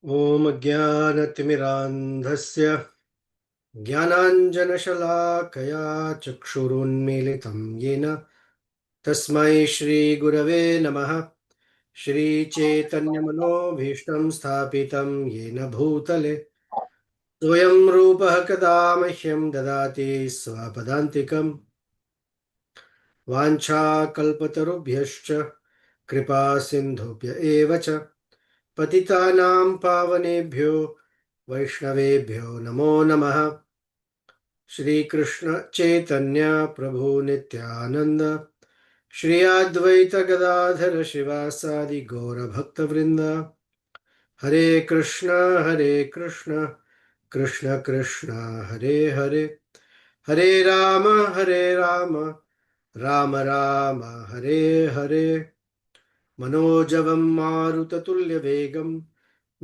ॐ ज्ञानतिमिरान्धस्य ज्ञानाञ्जनशलाकया चक्षुरुन्मीलितं येन तस्मै श्रीगुरवे नमः। श्रीचैतन्यमनोभीष्टं स्थापितं येन भूतले स्वयं रूपः कदा मह्यं ददाति स्वपदान्तिकं वाञ्छाकल्पतरुभ्यश्च कृपा सिन्धुभ्य एव च पतितानां पावनेभ्यो वैष्णवेभ्यो नमो नमः। श्री कृष्ण चैतन्य प्रभु नित्यानंद श्री अद्वैत गदाधर शिवासादि गौर भक्त वृंद हरे कृष्ण कृष्ण कृष्ण हरे हरे हरे राम राम राम हरे हरे। मनोजवं मारुततुल्यवेगं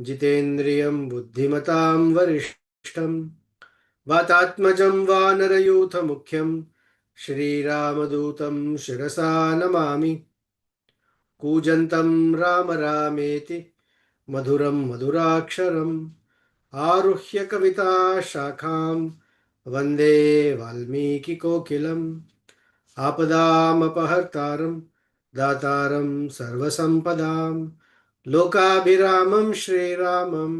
जितेन्द्रियं बुद्धिमतां वरिष्ठं वातात्मजं वानरयूथमुख्यं श्रीरामदूतं शिरसा नमामि। कूजन्तं राम रामेति मधुरं मधुराक्षरम् आरुह्य कविता शाखां वन्दे वाल्मीकिकोकिलम्। आपदामपहर्तारं दातारं सर्वसम्पदां लोकाभिरामं श्रीरामं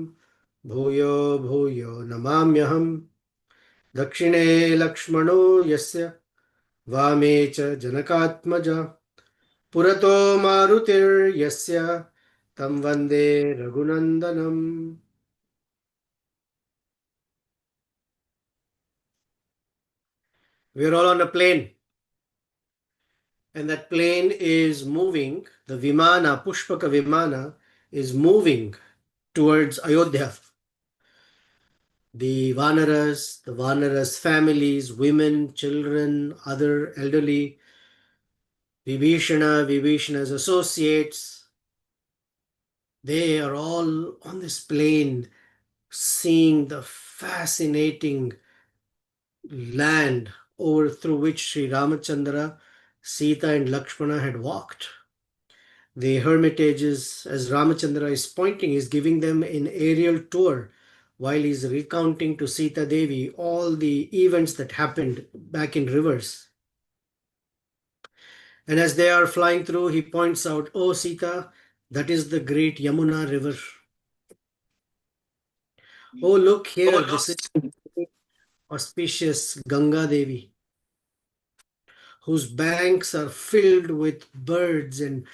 भूयो भूयो नमाम्यहम्। दक्षिणे लक्ष्मणो यस्य वामे च जनकात्मजा पुरतो मारुतिर्यस्य तं वन्दे रघुनन्दनम्। We're all on a plane, and that plane is moving. The Vimana, Pushpaka Vimana, is moving towards Ayodhya. The Vanaras' families, women, children, other elderly, Vibhishana's associates, they are all on this plane seeing the fascinating land over through which Sri Ramachandra, Sita and Lakshmana had walked. The hermitages, as Ramachandra is pointing, is giving them an aerial tour while he's recounting to Sita Devi all the events that happened back in rivers. And as they are flying through, he points out, "Oh Sita, that is the great Yamuna river. Oh, look here, this is auspicious Ganga Devi, whose banks are filled with birds and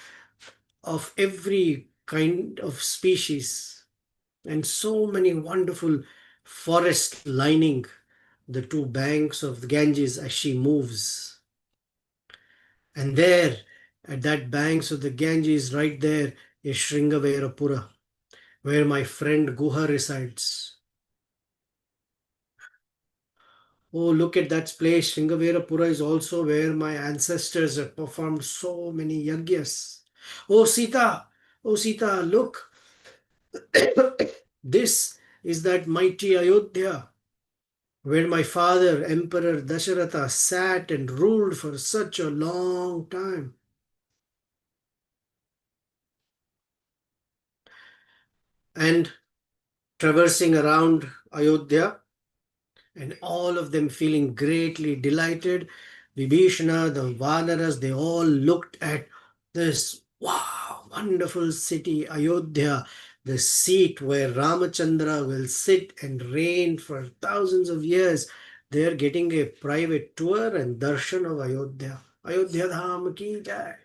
of every kind of species, and so many wonderful forests lining the two banks of the Ganges as she moves." And there, at that banks of the Ganges, right there, is Sringaverapura, where my friend Guha resides. Oh, look at that place. Sringaverapura is also where my ancestors have performed so many yagyas. Oh, Sita! Oh, Sita, look! This is that mighty Ayodhya, where my father, Emperor Dasharatha, sat and ruled for such a long time. And traversing around Ayodhya, and all of them feeling greatly delighted, Vibhishana, the Vanaras, they all looked at this, wow, wonderful city, Ayodhya, the seat where Ramachandra will sit and reign for thousands of years. They are getting a private tour and darshan of Ayodhya. Ayodhya Dham ki jai.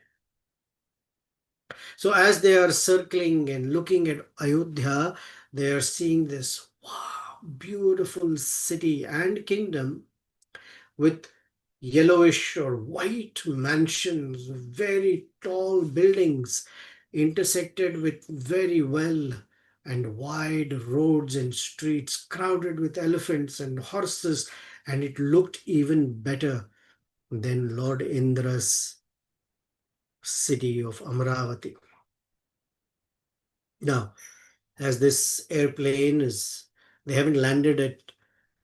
So as they are circling and looking at Ayodhya, they are seeing this, wow, beautiful city and kingdom with yellowish or white mansions, very tall buildings intersected with very well and wide roads and streets crowded with elephants and horses, and it looked even better than Lord Indra's city of Amravati. Now, as this airplane is, they haven't landed at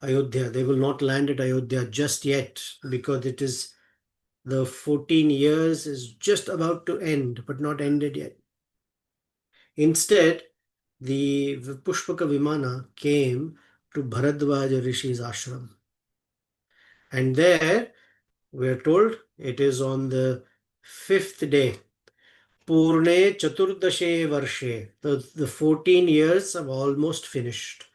Ayodhya. They will not land at Ayodhya just yet because it is the 14 years is just about to end, but not ended yet. Instead, the Pushpaka Vimana came to Bharadwaja Rishi's ashram. And there we are told it is on the 5th day. Purne Chaturdashe Varshe. The 14 years have almost finished.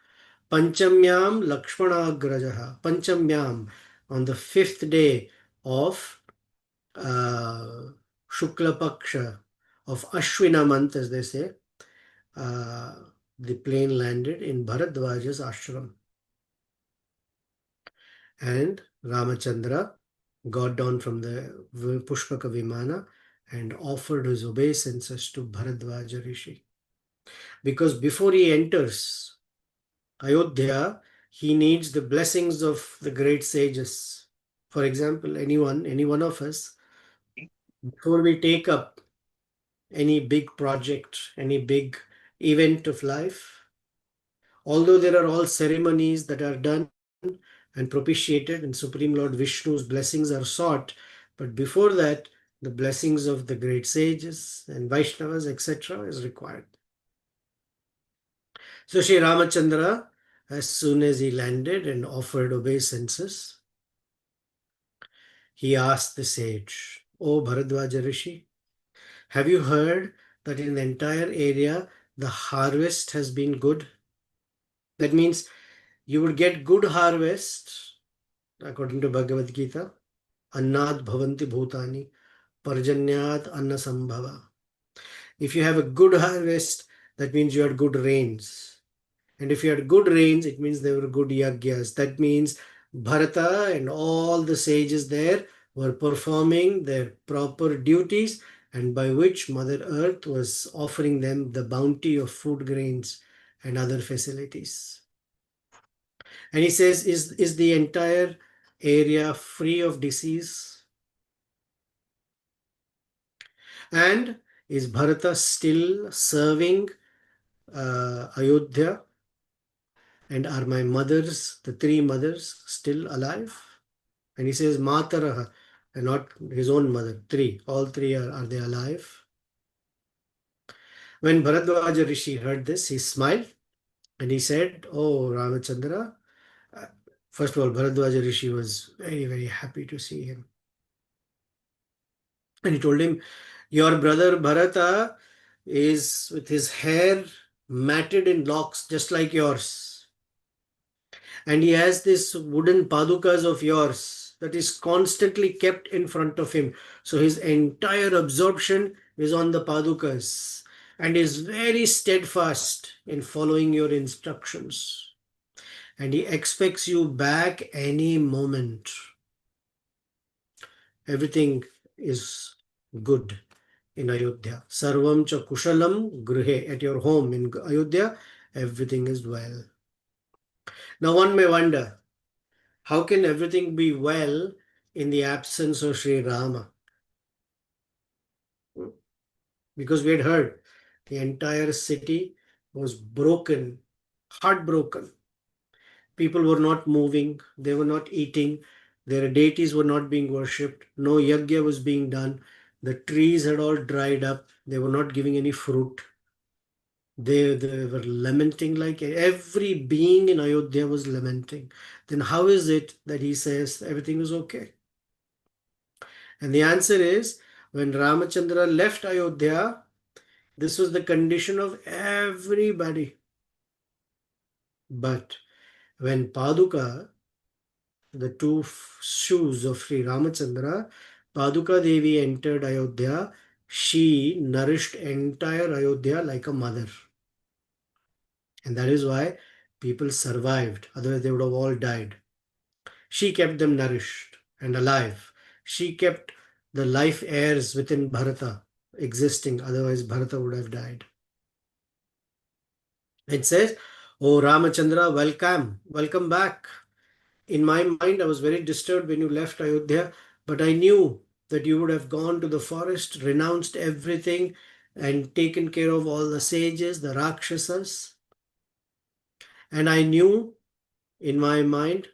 Panchamyam Lakshmanagrajaha. Panchamyam, on the 5th day of Shukla Paksha, of Ashwina month, as they say, the plane landed in Bharadwaja's ashram. And Ramachandra got down from the Pushpaka Vimana and offered his obeisances to Bharadwaja Rishi. Because before he enters Ayodhya, he needs the blessings of the great sages. For example, any one of us, before we take up any big project, any big event of life, although there are all ceremonies that are done and propitiated, and Supreme Lord Vishnu's blessings are sought, but before that, the blessings of the great sages and Vaishnavas, etc., is required. So Sri Ramachandra, as soon as he landed and offered obeisances, he asked the sage, "O Bharadwaja Rishi, have you heard that in the entire area the harvest has been good?" That means you would get good harvest, according to Bhagavad Gita. Annad bhavanti bhutani, parjanyat anna sambhava. If you have a good harvest, that means you had good rains. And if you had good rains, it means there were good yagyas. That means Bharata and all the sages there were performing their proper duties, and by which Mother Earth was offering them the bounty of food grains and other facilities. And he says, is the entire area free of disease? And is Bharata still serving Ayodhya? And are my mothers, the three mothers, still alive? And he says, Mataraha, and not his own mother, three. All three are they alive? When Bharadwaja Rishi heard this, he smiled and he said, "Oh, Ramachandra." First of all, Bharadwaja Rishi was very, very happy to see him. And he told him, "Your brother Bharata is with his hair matted in locks just like yours. And he has this wooden padukas of yours that is constantly kept in front of him. So his entire absorption is on the padukas and is very steadfast in following your instructions. And he expects you back any moment. Everything is good in Ayodhya. Sarvam cha kushalam grihe. At your home in Ayodhya, everything is well." Now one may wonder, how can everything be well in the absence of Sri Rama? Because we had heard the entire city was broken, heartbroken. People were not moving, they were not eating, their deities were not being worshipped, no yajna was being done, the trees had all dried up, they were not giving any fruit. They were lamenting, like every being in Ayodhya was lamenting. Then how is it that he says everything is okay? And the answer is, when Ramachandra left Ayodhya, this was the condition of everybody. But when Paduka, the two shoes of Sri Ramachandra, Paduka Devi entered Ayodhya, she nourished entire Ayodhya like a mother. And that is why people survived, otherwise they would have all died. She kept them nourished and alive. She kept the life heirs within Bharata existing, otherwise Bharata would have died. It says, "Oh Ramachandra, welcome back. In my mind, I was very disturbed when you left Ayodhya, but I knew that you would have gone to the forest, renounced everything, and taken care of all the sages, the Rakshasas. And I knew in my mind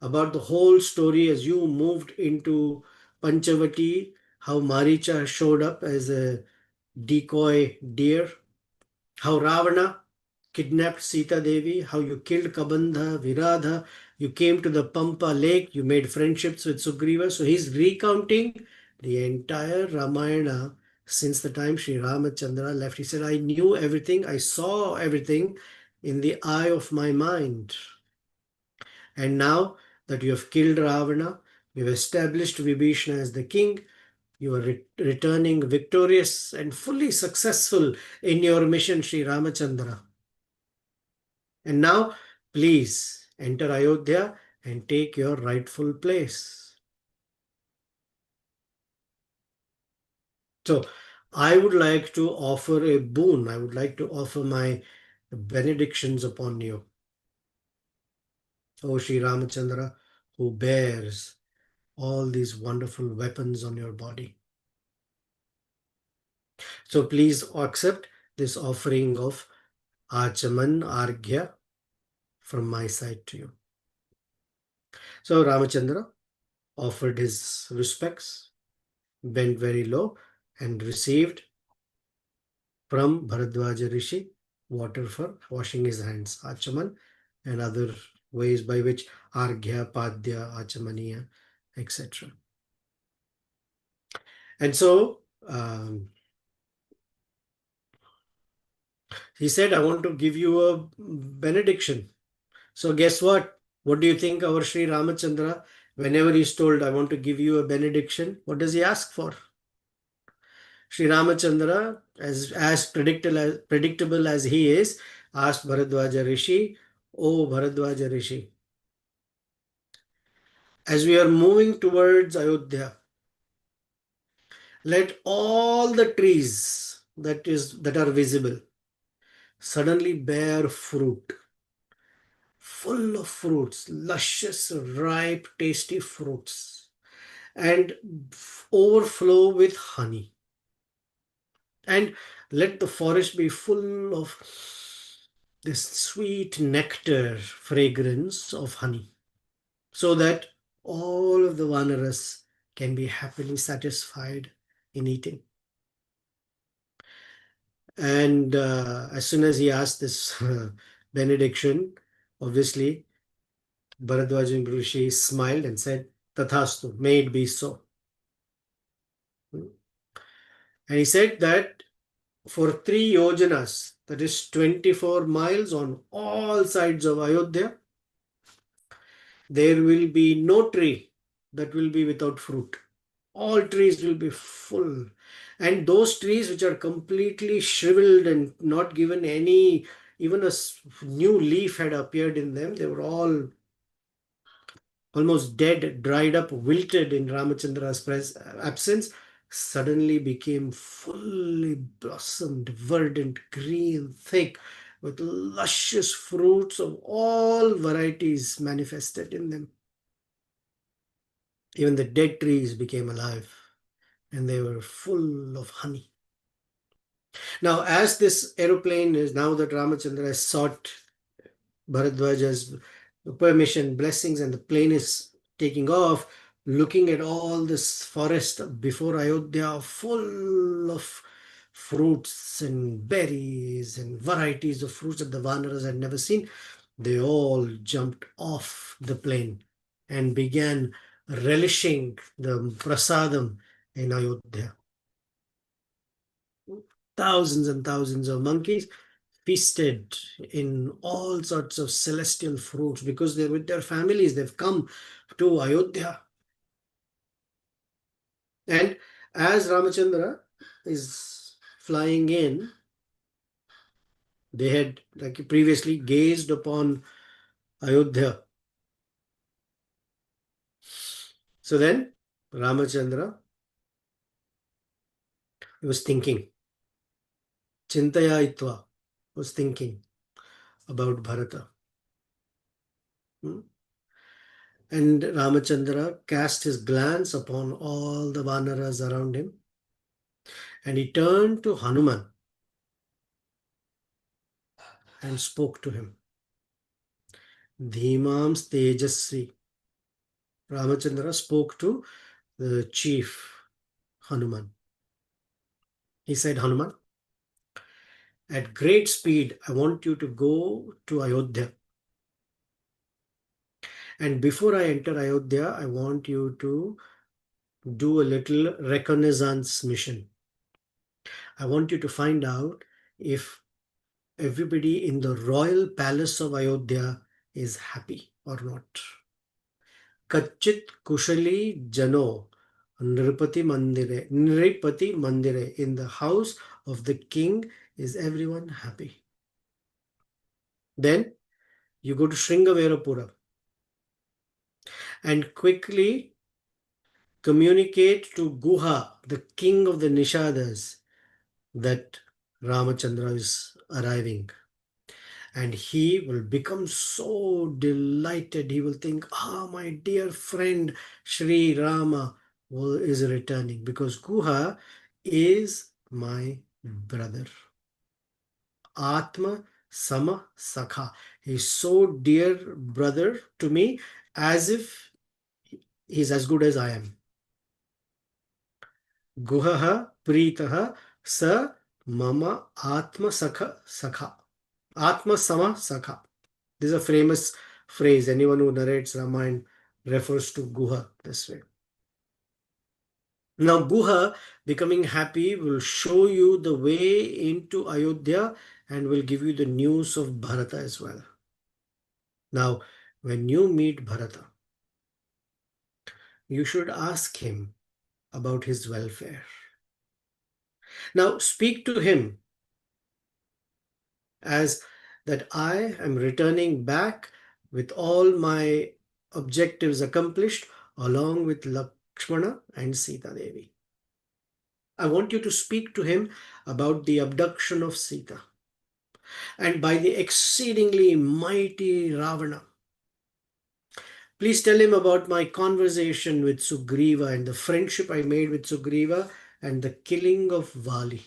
about the whole story as you moved into Panchavati, how Maricha showed up as a decoy deer, how Ravana kidnapped Sita Devi, how you killed Kabandha, Viradha, you came to the Pampa lake, you made friendships with Sugriva. So he's recounting the entire Ramayana since the time Sri Ramachandra left. He said, I knew everything, I saw everything in the eye of my mind. And now that you have killed Ravana, you have established Vibhishana as the king, you are returning victorious and fully successful in your mission, Sri Ramachandra. And now, please enter Ayodhya and take your rightful place. So, I would like to offer a boon. I would like to offer my benedictions upon you. O Sri Ramachandra, who bears all these wonderful weapons on your body. So please accept this offering of Achaman Arghya from my side to you. So Ramachandra offered his respects, bent very low, and received from Bharadwaja Rishi water for washing his hands, Achaman, and other ways by which Arghya, Padya, Achamaniya, etc. And so he said, I want to give you a benediction. So guess what? What do you think our Sri Ramachandra, whenever he's told, I want to give you a benediction, what does he ask for? Sri Ramachandra, as predictable as he is, asked Bharadwaja Rishi, Oh Bharadwaja Rishi, as we are moving towards Ayodhya, let all the trees that are visible suddenly bear fruit, full of fruits, luscious, ripe, tasty fruits, and overflow with honey. And let the forest be full of this sweet nectar fragrance of honey, so that all of the Vanaras can be happily satisfied in eating. And as soon as he asked this benediction, obviously Bharadwaja Rishi smiled and said, Tathastu, may it be so. And he said that for 3 yojanas, that is 24 miles on all sides of Ayodhya, there will be no tree that will be without fruit. All trees will be full. And those trees which are completely shriveled and not given any, even a new leaf had appeared in them, they were all almost dead, dried up, wilted in Ramachandra's absence, suddenly became fully blossomed, verdant, green, thick, with luscious fruits of all varieties manifested in them. Even the dead trees became alive, and they were full of honey. Now, as this aeroplane is, now that Ramachandra has sought Bharadwaja's permission, blessings, and the plane is taking off, looking at all this forest before Ayodhya, full of fruits and berries and varieties of fruits that the Vanaras had never seen, they all jumped off the plane and began relishing the prasadam in Ayodhya. Thousands and thousands of monkeys feasted in all sorts of celestial fruits because they're with their families. They've come to Ayodhya. And as Ramachandra is flying in, they had, like previously, gazed upon Ayodhya. So then Ramachandra was thinking, Chintaya Itva was thinking about Bharata. And Ramachandra cast his glance upon all the Vanaras around him, and he turned to Hanuman and spoke to him. Dhimam Tejasvi. Ramachandra spoke to the chief Hanuman. He said, Hanuman, at great speed, I want you to go to Ayodhya. And before I enter Ayodhya, I want you to do a little reconnaissance mission. I want you to find out if everybody in the royal palace of Ayodhya is happy or not. Kachit Kushali Jano Nripati Mandire. In the house of the king, is everyone happy? Then you go to Sringaverapura and quickly communicate to Guha, the king of the Nishadas, that Ramachandra is arriving. And he will become so delighted. He will think, my dear friend Sri Rama is returning, because Guha is my brother. Atma Sama Sakha. He's so dear brother to me, as if he's as good as I am. Guhaha Pritaha Sa Mama Atma Sakha Sakha. Atma Sama Sakha. This is a famous phrase. Anyone who narrates Ramayana refers to Guha this way. Now, Guha becoming happy will show you the way into Ayodhya and will give you the news of Bharata as well. Now, when you meet Bharata, you should ask him about his welfare. Now, speak to him as that I am returning back with all my objectives accomplished, along with Lakshmana and Sita Devi. I want you to speak to him about the abduction of Sita and by the exceedingly mighty Ravana. Please tell him about my conversation with Sugriva and the friendship I made with Sugriva and the killing of Vali.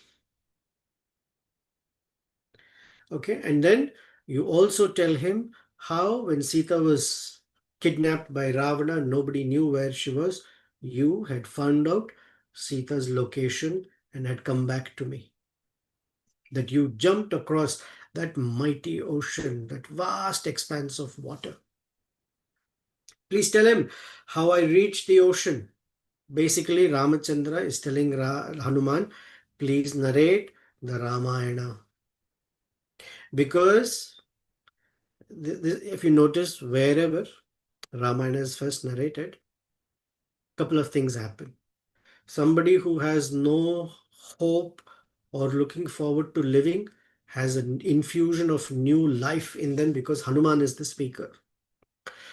Okay, and then you also tell him how when Sita was kidnapped by Ravana, nobody knew where she was. You had found out Sita's location and had come back to me. That you jumped across that mighty ocean, that vast expanse of water. Please tell him how I reached the ocean. Basically, Ramachandra is telling Hanuman, please narrate the Ramayana. Because if you notice, wherever Ramayana is first narrated, a couple of things happen. Somebody who has no hope or looking forward to living has an infusion of new life in them, because Hanuman is the speaker.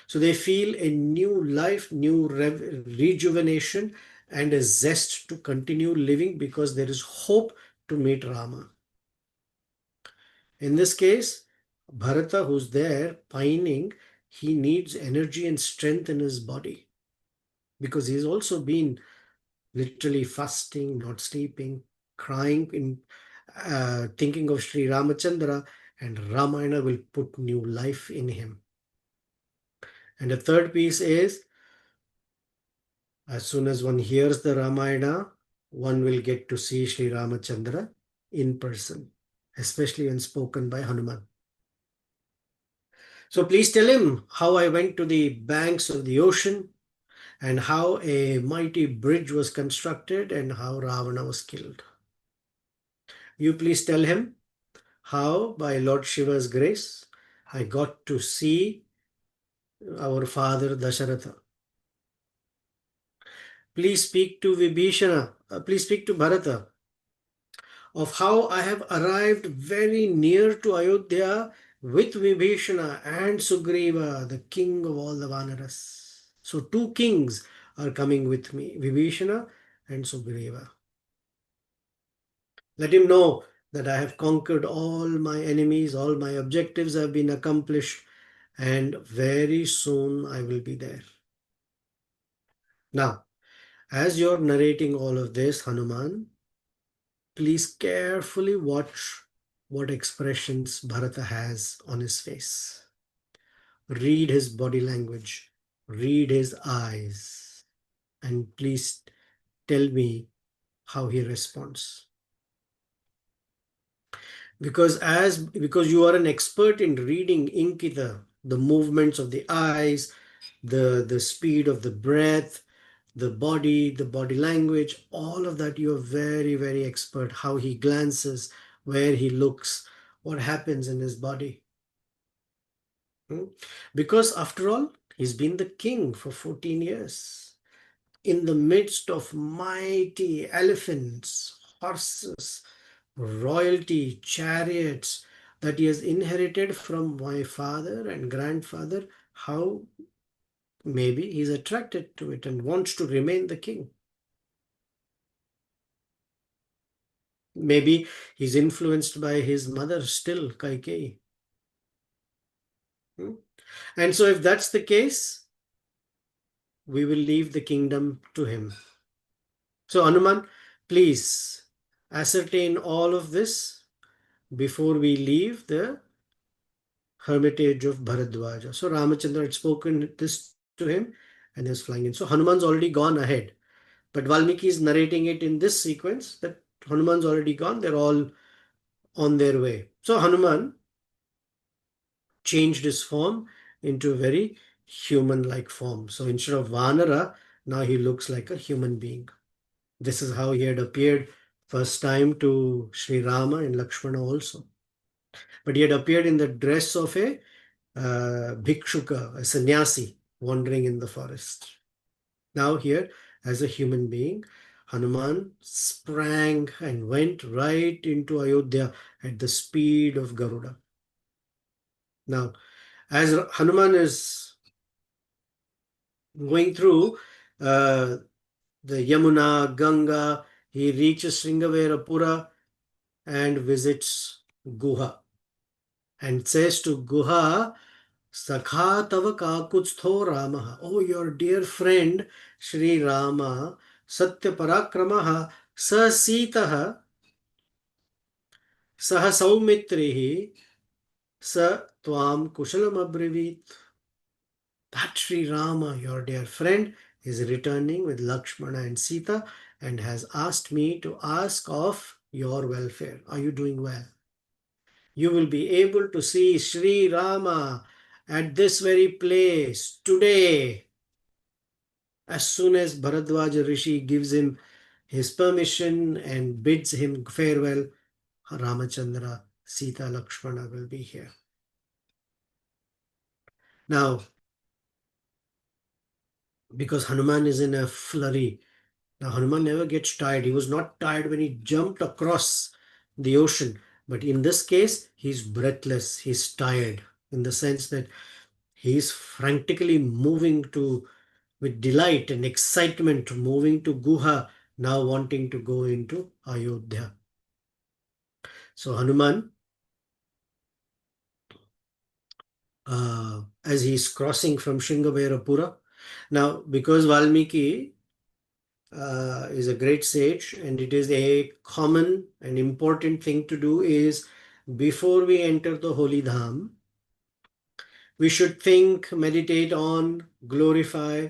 So they feel a new life, new rejuvenation, and a zest to continue living because there is hope to meet Rama. In this case, Bharata, who's there pining, he needs energy and strength in his body, because he's also been literally fasting, not sleeping, crying, thinking of Sri Ramachandra, and Ramayana will put new life in him. And the third piece is, as soon as one hears the Ramayana, one will get to see Sri Ramachandra in person, especially when spoken by Hanuman. So please tell him how I went to the banks of the ocean and how a mighty bridge was constructed and how Ravana was killed. You please tell him how, by Lord Shiva's grace, I got to see our father Dasharatha. Please speak to Vibhishana, please speak to Bharata of how I have arrived very near to Ayodhya with Vibhishana and Sugriva, the king of all the Vanaras. So two kings are coming with me, Vibhishana and Sugriva. Let him know that I have conquered all my enemies, all my objectives have been accomplished, and very soon I will be there. Now, as you're narrating all of this, Hanuman, please carefully watch what expressions Bharata has on his face. Read his body language, read his eyes, and please tell me how he responds. because you are an expert in reading Inkita, the movements of the eyes, the speed of the breath, the body language, all of that you're very, very expert. How he glances, where he looks, what happens in his body. Because after all, he's been the king for 14 years. In the midst of mighty elephants, horses, royalty, chariots that he has inherited from my father and grandfather, how maybe he's attracted to it and wants to remain the king. Maybe he's influenced by his mother still, Kaikeyi. And so, if that's the case, we will leave the kingdom to him. So, Hanuman, please ascertain all of this before we leave the hermitage of Bharadwaja. So, Ramachandra had spoken this to him and he was flying in. So, Hanuman's already gone ahead. But Valmiki is narrating it in this sequence that Hanuman's already gone. They're all on their way. So, Hanuman changed his form into a very human-like form. So instead of Vanara, now he looks like a human being. This is how he had appeared first time to Sri Rama and Lakshmana also. But he had appeared in the dress of a bhikshuka, a sannyasi wandering in the forest. Now here, as a human being, Hanuman sprang and went right into Ayodhya at the speed of Garuda. Now, as Hanuman is going through the Yamuna, Ganga, he reaches Sringaverapura and visits Guha and says to Guha, Sakha tava kakutstho Ramaha. Oh, your dear friend Sri Rama, Satya Parakramaha, Sa Sitaha, Saha Saumitrihi, Sa Tvam Kushalam Abrivit. That Sri Rama, your dear friend, is returning with Lakshmana and Sita and has asked me to ask of your welfare. Are you doing well? You will be able to see Sri Rama at this very place today. As soon as Bharadwaja Rishi gives him his permission and bids him farewell, Ramachandra, Sita, Lakshmana will be here. Now, because Hanuman is in a flurry, now, Hanuman never gets tired. He was not tired when he jumped across the ocean. But in this case, he's breathless. He's tired in the sense that he's frantically moving with delight and excitement, moving to Guha, now wanting to go into Ayodhya. So Hanuman, as he's crossing from Sringaverapura, now because Valmiki is a great sage, and it is a common and important thing to do is before we enter the holy dham, we should think, meditate on, glorify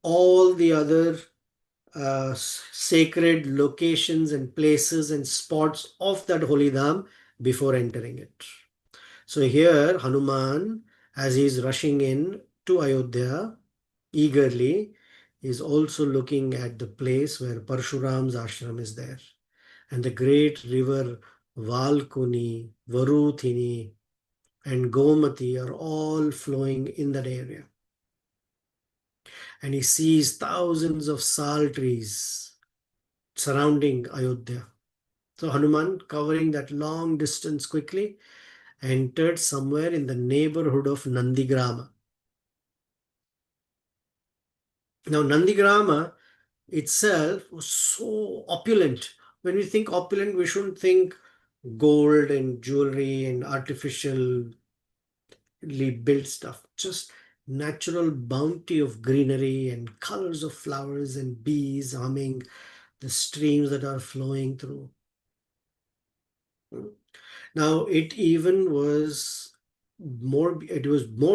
all the other sacred locations and places and spots of that holy dham before entering it. So here Hanuman, as he is rushing in to Ayodhya eagerly, is also looking at the place where Parshuram's ashram is there. And the great river Valkuni, Varuthini, and Gomati are all flowing in that area. And he sees thousands of sal trees surrounding Ayodhya. So Hanuman, covering that long distance quickly, entered somewhere in the neighborhood of Nandigrama. Now, Nandigrama itself was so opulent. When we think opulent, we shouldn't think gold and jewelry and artificially built stuff. Just natural bounty of greenery and colors of flowers and bees humming, the streams that are flowing through. Now, it was more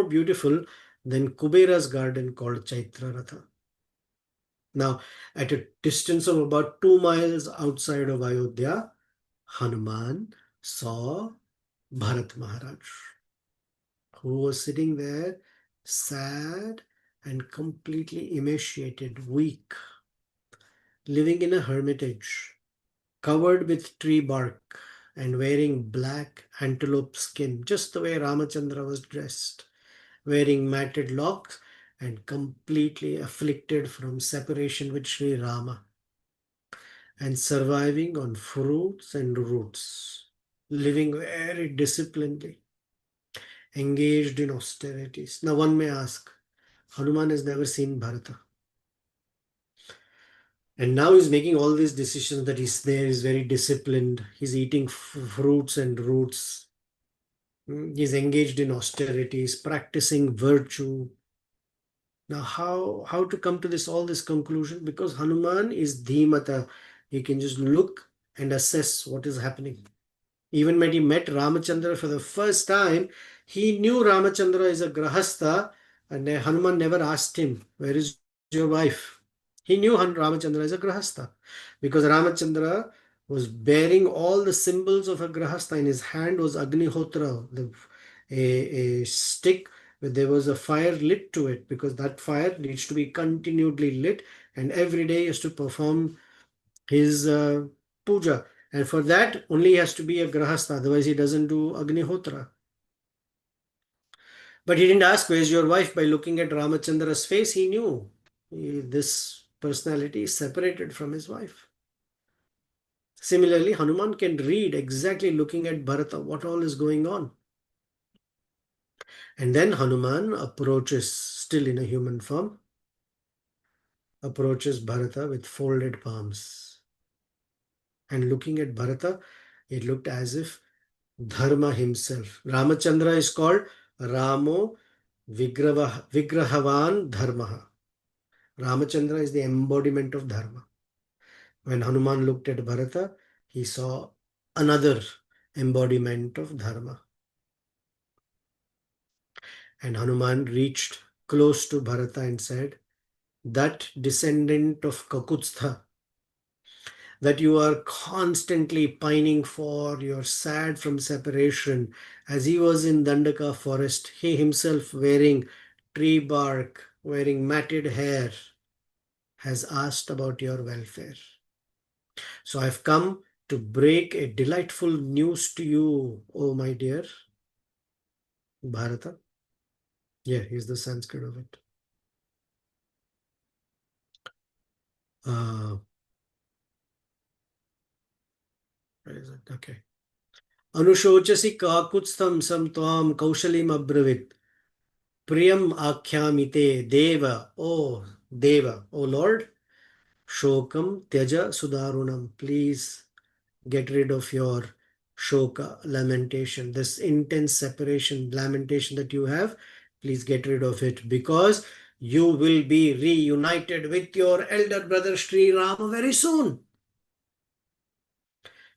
beautiful than Kubera's garden called Chaitra Ratha. Now, at a distance of about 2 miles outside of Ayodhya, Hanuman saw Bharat Maharaj, who was sitting there sad and completely emaciated, weak, living in a hermitage, covered with tree bark and wearing black antelope skin, just the way Ramachandra was dressed, wearing matted locks and completely afflicted from separation with Sri Rama, and surviving on fruits and roots, living very disciplinedly, engaged in austerities. Now one may ask, Hanuman has never seen Bharata. And now he's making all these decisions that he's there, he's very disciplined, he's eating fruits and roots, he's engaged in austerities, practicing virtue. Now, how to come to this all this conclusion? Because Hanuman is dhimata. He can just look and assess what is happening. Even when he met Ramachandra for the first time, he knew Ramachandra is a grahastha, and Hanuman never asked him, "Where is your wife?" He knew Ramachandra is a grahastha because Ramachandra was bearing all the symbols of a grahastha. In his hand was Agnihotra, a stick where there was a fire lit to it, because that fire needs to be continually lit, and every day he has to perform his puja. And for that, only he has to be a grahastha, otherwise he doesn't do Agnihotra. But he didn't ask, "Where's your wife?" By looking at Ramachandra's face, he knew this personality is separated from his wife. Similarly, Hanuman can read exactly looking at Bharata what all is going on. And then Hanuman approaches, still in a human form, approaches Bharata with folded palms. And looking at Bharata, it looked as if Dharma himself. Ramachandra is called Ramo Vigrahavan Dharma. Ramachandra is the embodiment of Dharma. When Hanuman looked at Bharata, he saw another embodiment of Dharma. And Hanuman reached close to Bharata and said, "That descendant of Kakutstha that you are constantly pining for, you're sad from separation, as he was in Dandaka forest, he himself wearing tree bark, wearing matted hair, has asked about your welfare. So I've come to break a delightful news to you, oh my dear Bharata." Yeah, here's the Sanskrit of it. Where is it? Okay. Anushochasi kakutstam sam tvam kaushalim abravit. Priyam akhyamite deva, oh Deva, oh Lord, shokam tyaja sudarunam. Please get rid of your shoka, lamentation, this intense separation, lamentation that you have. Please get rid of it, because you will be reunited with your elder brother Sri Rama very soon.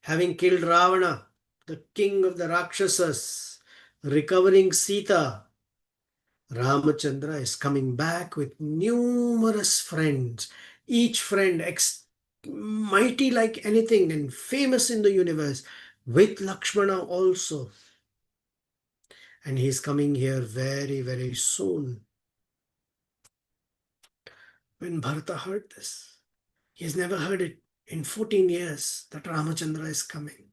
Having killed Ravana, the king of the Rakshasas, recovering Sita, Ramachandra is coming back with numerous friends, each friend mighty like anything and famous in the universe, with Lakshmana also. And he's coming here very, very soon. When Bharata heard this, he has never heard it in 14 years that Ramachandra is coming.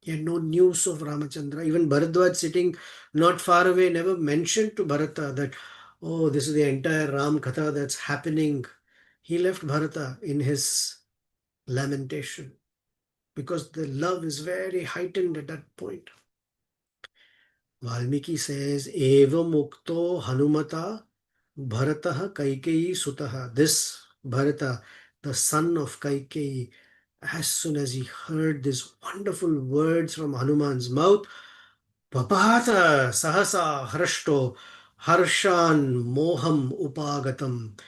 He had no news of Ramachandra. Even Bharadwaj, sitting not far away, never mentioned to Bharata that, oh, this is the entire Ram Katha that's happening. He left Bharata in his lamentation because the love is very heightened at that point. Valmiki says, Eva Mukto Hanumata Bharataha Kaikeyi Sutaha. This Bharata, the son of Kaikeyi, as soon as he heard these wonderful words from Hanuman's mouth, Papata Sahasa Harashto Harshan Moham Upagatam.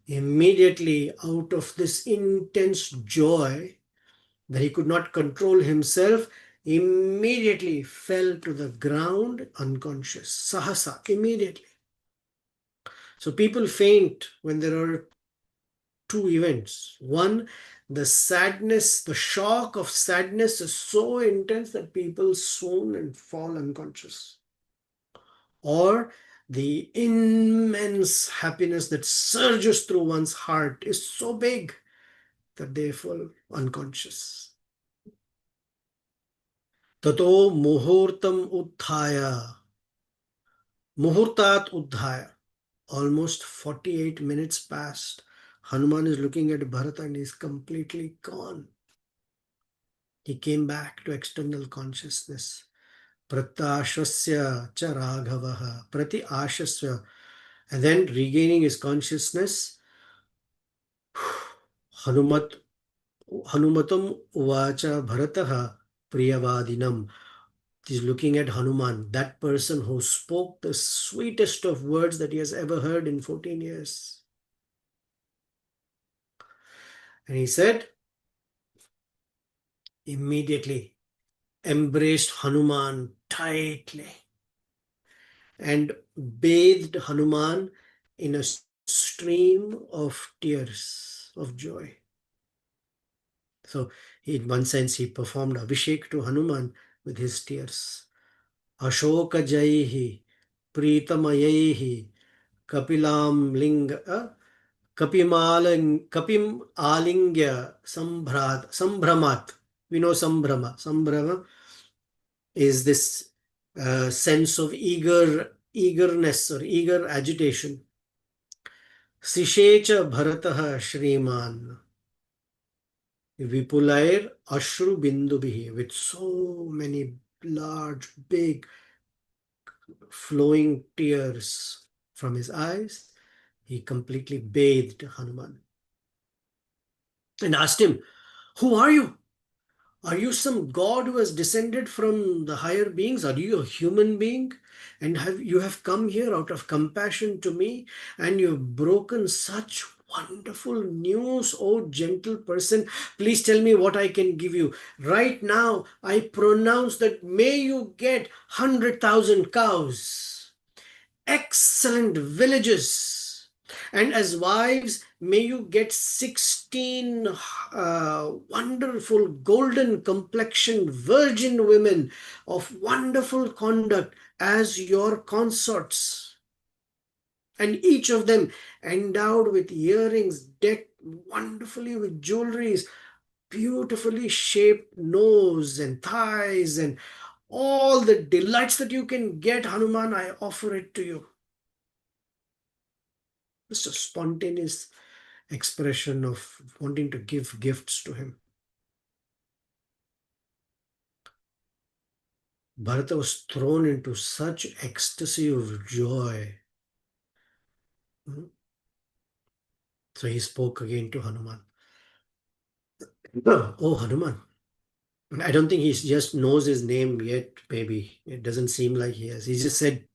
Immediately, out of this intense joy that he could not control himself, immediately fell to the ground unconscious. Sahasa, immediately. So people faint when there are two events. One, the sadness, the shock of sadness is so intense that people swoon and fall unconscious. Or the immense happiness that surges through one's heart is so big that they fall unconscious. Tato muhurtam uddhaya. Muhurtat uddhaya. Almost 48 minutes passed. Hanuman is looking at Bharata and he's completely gone. He came back to external consciousness. Pratyashasya cha raghavaha. Prati ashasya. And then regaining his consciousness, Hanumat Hanumatam uvacha bharataha priyavadinam. He's looking at Hanuman, that person who spoke the sweetest of words that he has ever heard in 14 years. And he said, immediately embraced Hanuman tightly and bathed Hanuman in a stream of tears of joy. So, in one sense, he performed Abhishek to Hanuman with his tears. Ashoka Jaihi, Pritamayaihi, Kapilam Linga, Kapim Alingya Sambhramat. We know Sambhrama. Sambhrama is this sense of eagerness or eager agitation. Sishecha Bharataha Shriman. Vipulair Ashru Bindubihi, with so many large, big, flowing tears from his eyes, he completely bathed Hanuman and asked him, "Who are you? Are you some god who has descended from the higher beings? Are you a human being? And you have come here out of compassion to me, and you've broken such wonderful news, oh gentle person. Please tell me what I can give you. Right now, I pronounce that may you get 100,000 cows, excellent villages, and as wives, may you get 16 wonderful golden complexioned virgin women of wonderful conduct as your consorts, and each of them endowed with earrings, decked wonderfully with jewelries, beautifully shaped nose and thighs, and all the delights that you can get, Hanuman, I offer it to you." Just a spontaneous expression of wanting to give gifts to him. Bharata was thrown into such ecstasy of joy. So he spoke again to Hanuman. Oh, Hanuman. I don't think he just knows his name yet, maybe. It doesn't seem like he has. He just said,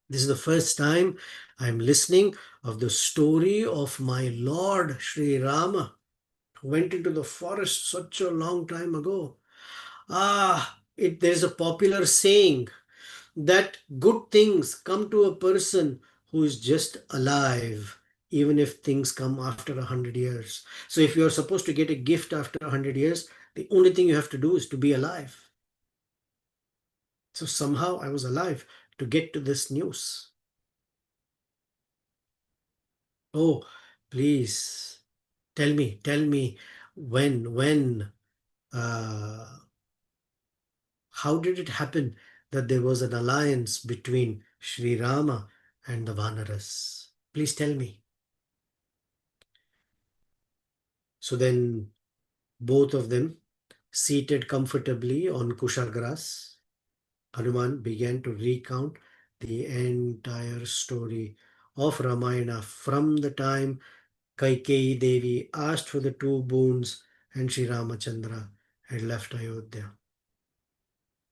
"This is the first time I'm listening of the story of my Lord Sri Rāmā, who went into the forest such a long time ago. There's a popular saying that good things come to a person who is just alive, even if things come after 100 years. So if you're supposed to get a gift after 100 years, the only thing you have to do is to be alive. So somehow I was alive to get to this news. Oh, please tell me when, how did it happen that there was an alliance between Sri Rama and the Vanaras? Please tell me." So then both of them, seated comfortably on Kushagras, Hanuman began to recount the entire story of Ramayana from the time Kaikeyi Devi asked for the two boons and Sri Ramachandra had left Ayodhya.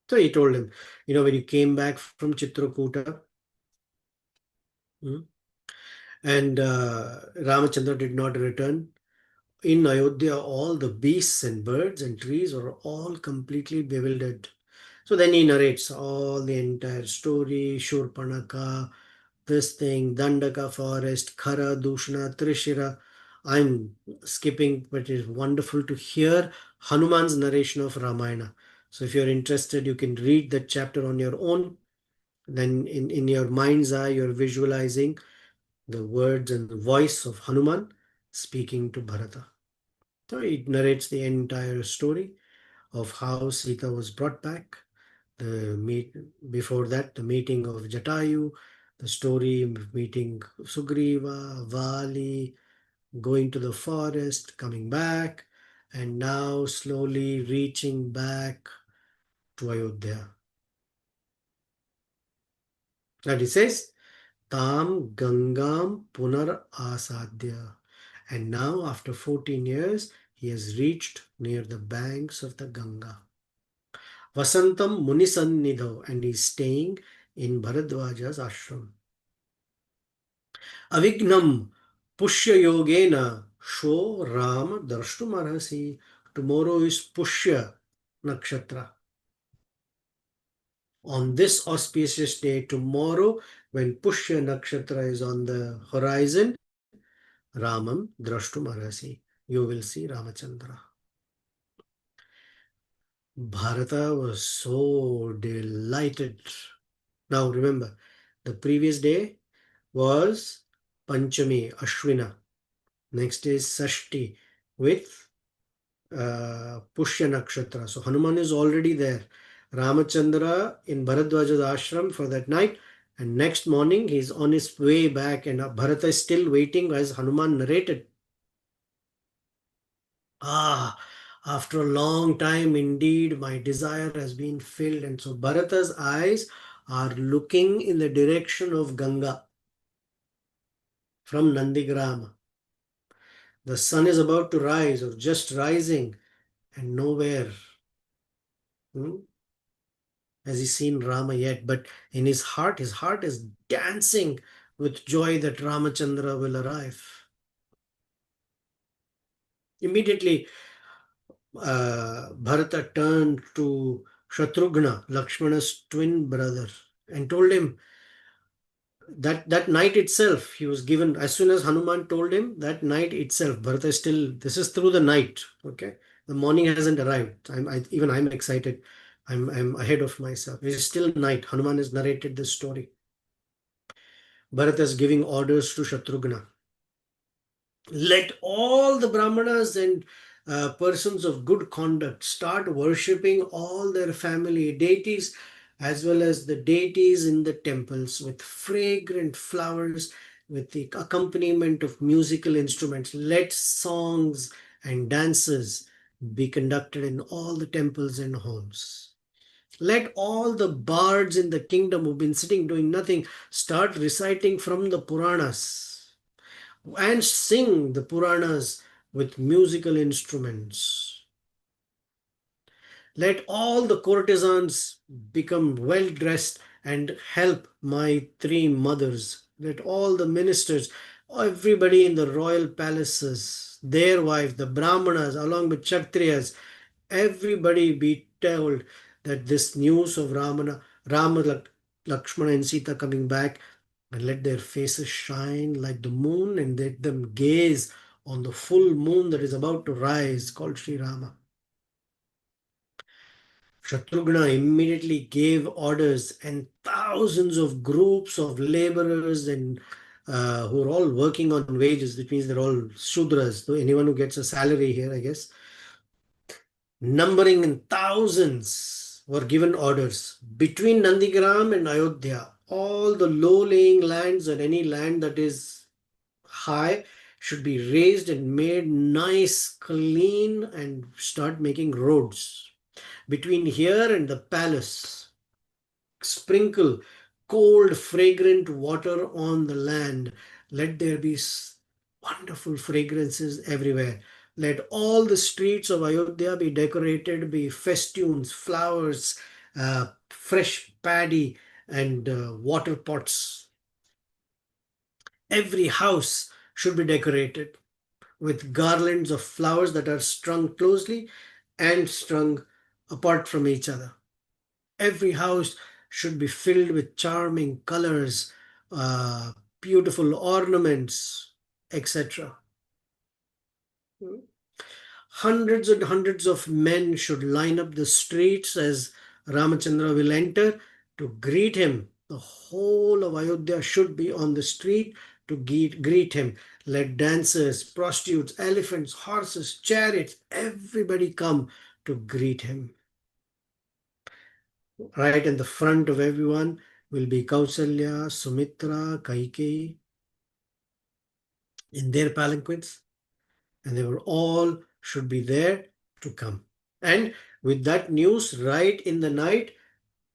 So he told him, when you came back from Chitrakuta, and Ramachandra did not return, in Ayodhya, all the beasts and birds and trees were all completely bewildered. So then he narrates all the entire story, Shurpanaka, this thing, Dandaka forest, Khara, Dushna, Trishira, I'm skipping, but it's wonderful to hear Hanuman's narration of Ramayana. So if you're interested, you can read that chapter on your own. Then in your mind's eye, you're visualizing the words and the voice of Hanuman speaking to Bharata. So it narrates the entire story of how Sita was brought back, the meet before that, the meeting of Jatayu, the story of meeting Sugriva, Vali, going to the forest, coming back, and now slowly reaching back to Ayodhya. And he says, Tam Gangam Punar Asadhya. And now, after 14 years, he has reached near the banks of the Ganga. Vasantam Munisannidho, and he's staying in Bharadwaja's ashram. Avignam Pushya Yogena Sho Ram Drashtumarhasi. Tomorrow is Pushya Nakshatra. On this auspicious day, tomorrow, when Pushya Nakshatra is on the horizon, Ramam Drashtumarhasi. You will see Ramachandra. Bharata was so delighted. Now remember, the previous day was Panchami, Ashwina. Next is Sashti with Pushya Nakshatra. So Hanuman is already there. Ramachandra in Bharadwaja's ashram for that night. And next morning he's on his way back, and Bharata is still waiting as Hanuman narrated. Ah, after a long time, indeed, my desire has been filled. And so Bharata's eyes are looking in the direction of Ganga from Nandigrama. The sun is about to rise or just rising, and nowhere has he seen Rama yet. But in his heart is dancing with joy that Ramachandra will arrive. Immediately, Bharata turned to Shatrughna, Lakshmana's twin brother, and told him that night itself he was given. As soon as Hanuman told him, that night itself, Bharata is still, this is through the night, okay? The morning hasn't arrived. Even I'm excited. I'm ahead of myself. It is still night. Hanuman has narrated this story. Bharata is giving orders to Shatrughna. Let all the Brahmanas and persons of good conduct start worshipping all their family deities as well as the deities in the temples with fragrant flowers, with the accompaniment of musical instruments. Let songs and dances be conducted in all the temples and homes. Let all the bards in the kingdom who've been sitting doing nothing start reciting from the Puranas and sing the Puranas with musical instruments. Let all the courtesans become well dressed and help my three mothers. Let all the ministers, everybody in the royal palaces, their wives, the Brahmanas, along with Kshatriyas, everybody be told that this news of Rama, Lakshmana, and Sita coming back, and let their faces shine like the moon, and let them gaze on the full moon that is about to rise, called Sri Rama. Shatrughna immediately gave orders, and thousands of groups of laborers and who are all working on wages, which means they're all Shudras, so anyone who gets a salary here, I guess, numbering in thousands, were given orders. Between Nandigram and Ayodhya, all the low-lying lands or any land that is high should be raised and made nice, clean, and start making roads. Between here and the palace, sprinkle cold, fragrant water on the land. Let there be wonderful fragrances everywhere. Let all the streets of Ayodhya be decorated, be festoons, flowers, fresh paddy, and water pots. Every house should be decorated with garlands of flowers that are strung closely and strung apart from each other. Every house should be filled with charming colors, beautiful ornaments, etc. Hundreds and hundreds of men should line up the streets as Ramachandra will enter to greet him. The whole of Ayodhya should be on the street to greet him. Let dancers, prostitutes, elephants, horses, chariots, everybody come to greet him. Right in the front of everyone will be Kausalya, Sumitra, Kaikeyi in their palanquins, and they were all should be there to come. And with that news, right in the night,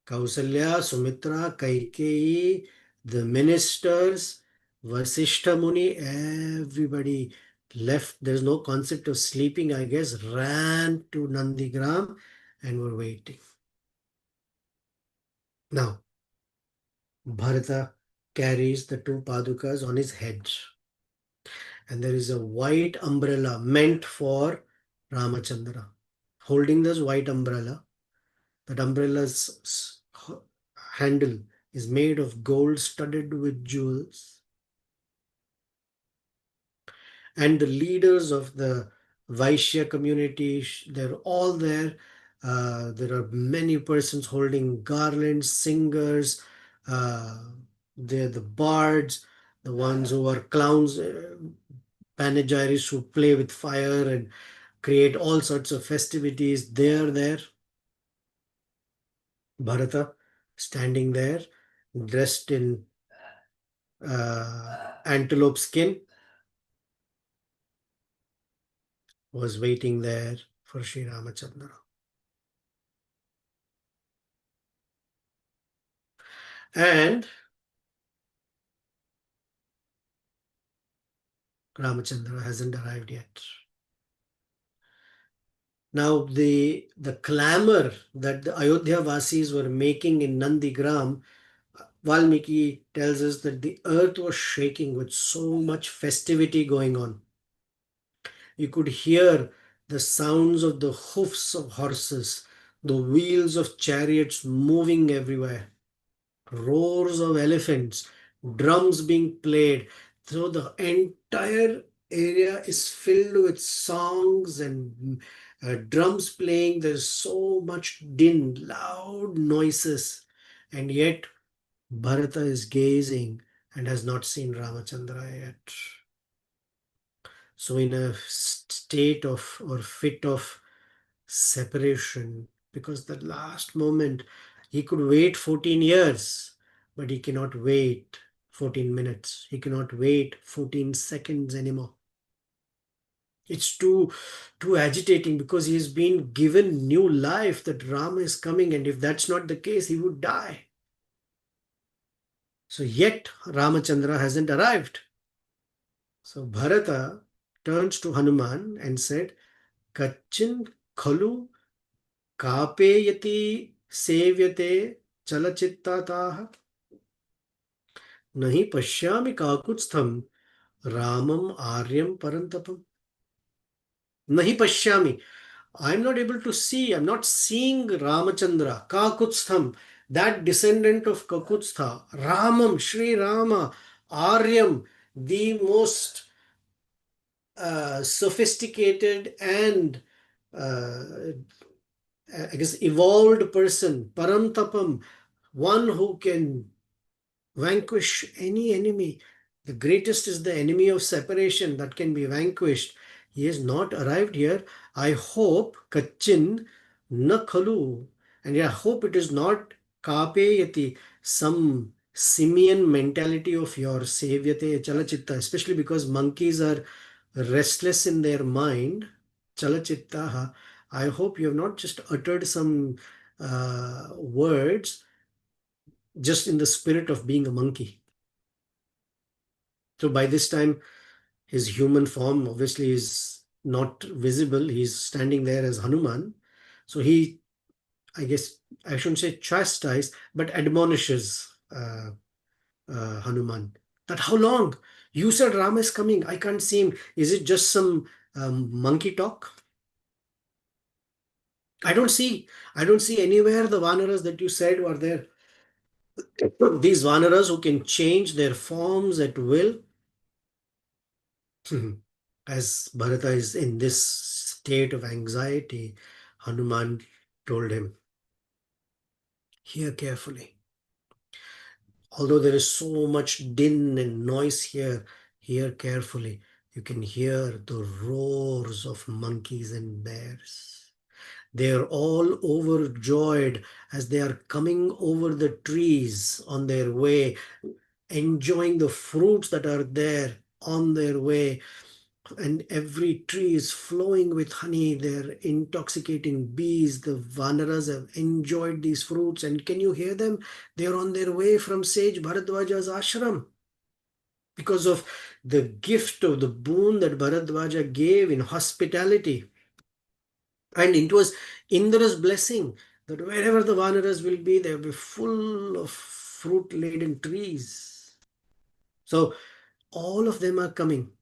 Kausalya, Sumitra, Kaikeyi, the ministers, Vasishtha Muni, everybody left. There's no concept of sleeping, I guess, ran to Nandigram and were waiting. Now, Bharata carries the two padukas on his head, and there is a white umbrella meant for Ramachandra. Holding this white umbrella, that umbrella's handle is made of gold studded with jewels. And the leaders of the Vaishya community, they're all there. There are many persons holding garlands, singers, they're the bards, the ones who are clowns, panegyrists who play with fire and create all sorts of festivities. They're there. Bharata standing there, dressed in antelope skin, was waiting there for Sri Ramachandra. And Ramachandra hasn't arrived yet. Now the clamor that the Ayodhya Vasis were making in Nandigram, Valmiki tells us that the earth was shaking with so much festivity going on. You could hear the sounds of the hoofs of horses, the wheels of chariots moving everywhere, roars of elephants, drums being played. So the entire area is filled with songs and drums playing. There's so much din, loud noises, and yet Bharata is gazing and has not seen Ramachandra yet. So in a state of or fit of separation, because the last moment he could wait 14 years, but he cannot wait 14 minutes. He cannot wait 14 seconds anymore. It's too agitating because he has been given new life that Rama is coming, and if that's not the case, he would die. So yet Ramachandra hasn't arrived. So Bharata turns to Hanuman and said, Kachin khalu कापेयति सेव्यते चलचित्ताताः नहि पश्यामि काकुत्स्थं रामम Aryam परंतपम. Nahi pashyami. I'm not able to see. I'm not seeing Ramachandra, Kakutstham, that descendant of Kakutstha, Ramam, Sri Rama, Aryam, the most sophisticated and I guess evolved person, Parantapam, one who can vanquish any enemy. The greatest is the enemy of separation that can be vanquished. He has not arrived here. I hope Kachin na khalu. And I hope it is not kapeyati, some simian mentality of your sevyate chalachitta, especially because monkeys are restless in their mind. Chalachittaha. I hope you have not just uttered some words just in the spirit of being a monkey. So by this time, his human form obviously is not visible. He's standing there as Hanuman. So he, I guess, I shouldn't say chastise, but admonishes Hanuman. That how long? You said Rama is coming. I can't see him. Is it just some monkey talk? I don't see anywhere the Vanaras that you said were there. These Vanaras who can change their forms at will. As Bharata is in this state of anxiety, Hanuman told him, hear carefully. Although there is so much din and noise here, hear carefully. You can hear the roars of monkeys and bears. They are all overjoyed as they are coming over the trees on their way, enjoying the fruits that are there on their way. And every tree is flowing with honey. They're intoxicating bees. The Vanaras have enjoyed these fruits. And can you hear them? They're on their way from sage Bharadwaja's ashram because of the gift of the boon that Bharadwaja gave in hospitality. And it was Indra's blessing that wherever the Vanaras will be, they'll be full of fruit laden trees. So all of them are coming.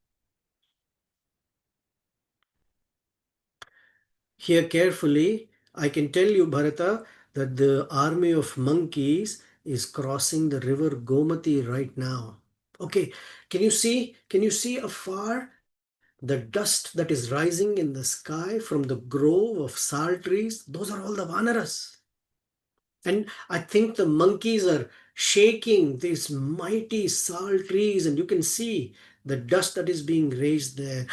Hear carefully. I can tell you, Bharata, that the army of monkeys is crossing the river Gomati right now. Okay, can you see? Can you see afar the dust that is rising in the sky from the grove of sal trees? Those are all the Vanaras. And I think the monkeys are shaking these mighty sal trees, and you can see the dust that is being raised there.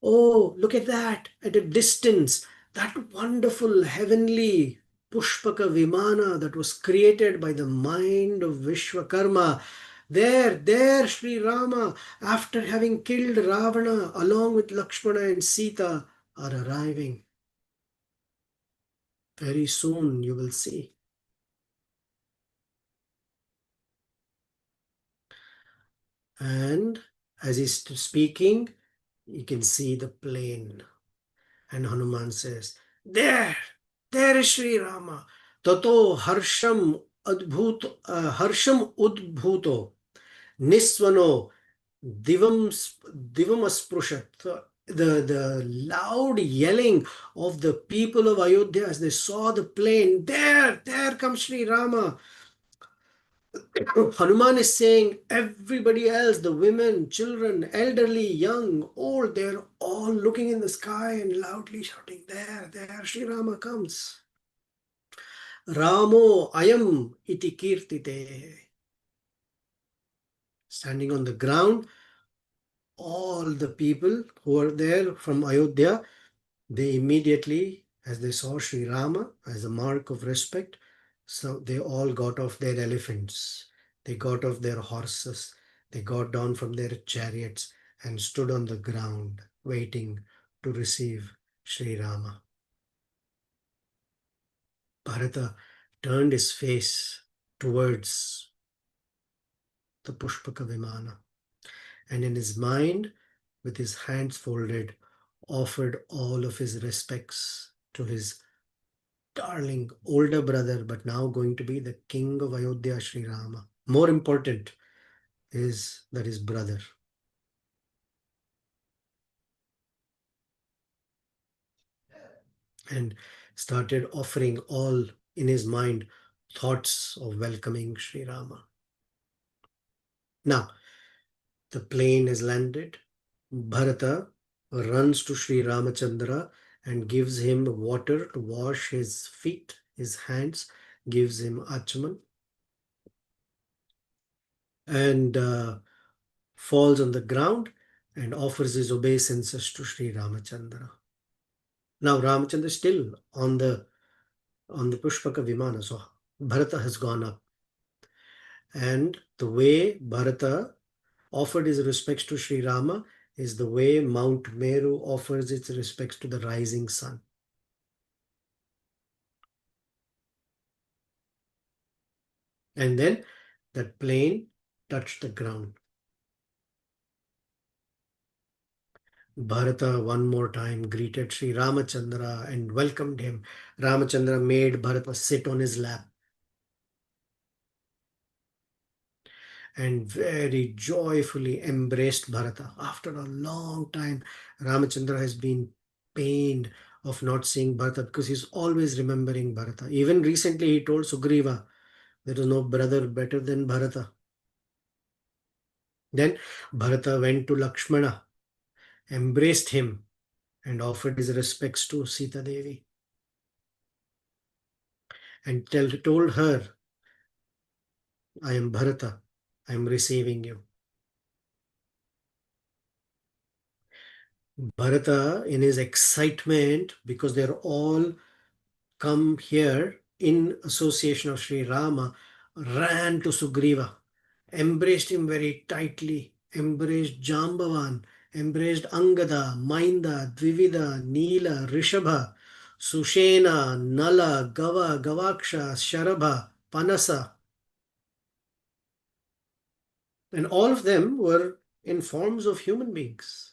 Oh, look at that at a distance. That wonderful heavenly Pushpaka Vimana that was created by the mind of Vishwakarma. There, Sri Rama, after having killed Ravana along with Lakshmana and Sita, are arriving. Very soon you will see. And as he's speaking, you can see the plain. And Hanuman says, there is Sri Rama. Tato harsham udbhuto nisvano divam asprushat. The loud yelling of the people of Ayodhya as they saw the plain. There comes Sri Rama. Hanuman is saying everybody else, the women, children, elderly, young, old, they're all looking in the sky and loudly shouting, there, Sri Rama comes. Ramo ayam iti kirtite. Standing on the ground, all the people who are there from Ayodhya, they immediately, as they saw Sri Rama as a mark of respect, so they all got off their elephants. They got off their horses. They got down from their chariots and stood on the ground waiting to receive Sri Rama. Bharata turned his face towards the Pushpaka Vimana and in his mind, with his hands folded, offered all of his respects to his darling older brother, but now going to be the king of Ayodhya, Sri Rama. More important is that his brother. And started offering all in his mind thoughts of welcoming Sri Rama. Now, the plane has landed. Bharata runs to Sri Ramachandra and gives him water to wash his feet, his hands, gives him achaman, and falls on the ground and offers his obeisances to Sri Ramachandra. Now Ramachandra is still on the Pushpaka Vimana, so Bharata has gone up. And the way Bharata offered his respects to Sri Rama is the way Mount Meru offers its respects to the rising sun. And then that plane touched the ground. Bharata one more time greeted Sri Ramachandra and welcomed him. Ramachandra made Bharata sit on his lap and very joyfully embraced Bharata. After a long time, Ramachandra has been pained of not seeing Bharata because he's always remembering Bharata. Even recently he told Sugriva, there is no brother better than Bharata. Then Bharata went to Lakshmana embraced him and offered his respects to Sita Devi and told her, I am Bharata, I am receiving you. Bharata, in his excitement, because they're all come here in association of Sri Rama, ran to Sugriva, embraced him very tightly, embraced Jambavan, embraced Angada, Mainda, Dvivida, Neela, Rishabha, Sushena, Nala, Gava, Gavaksha, Sharabha, Panasa. And all of them were in forms of human beings.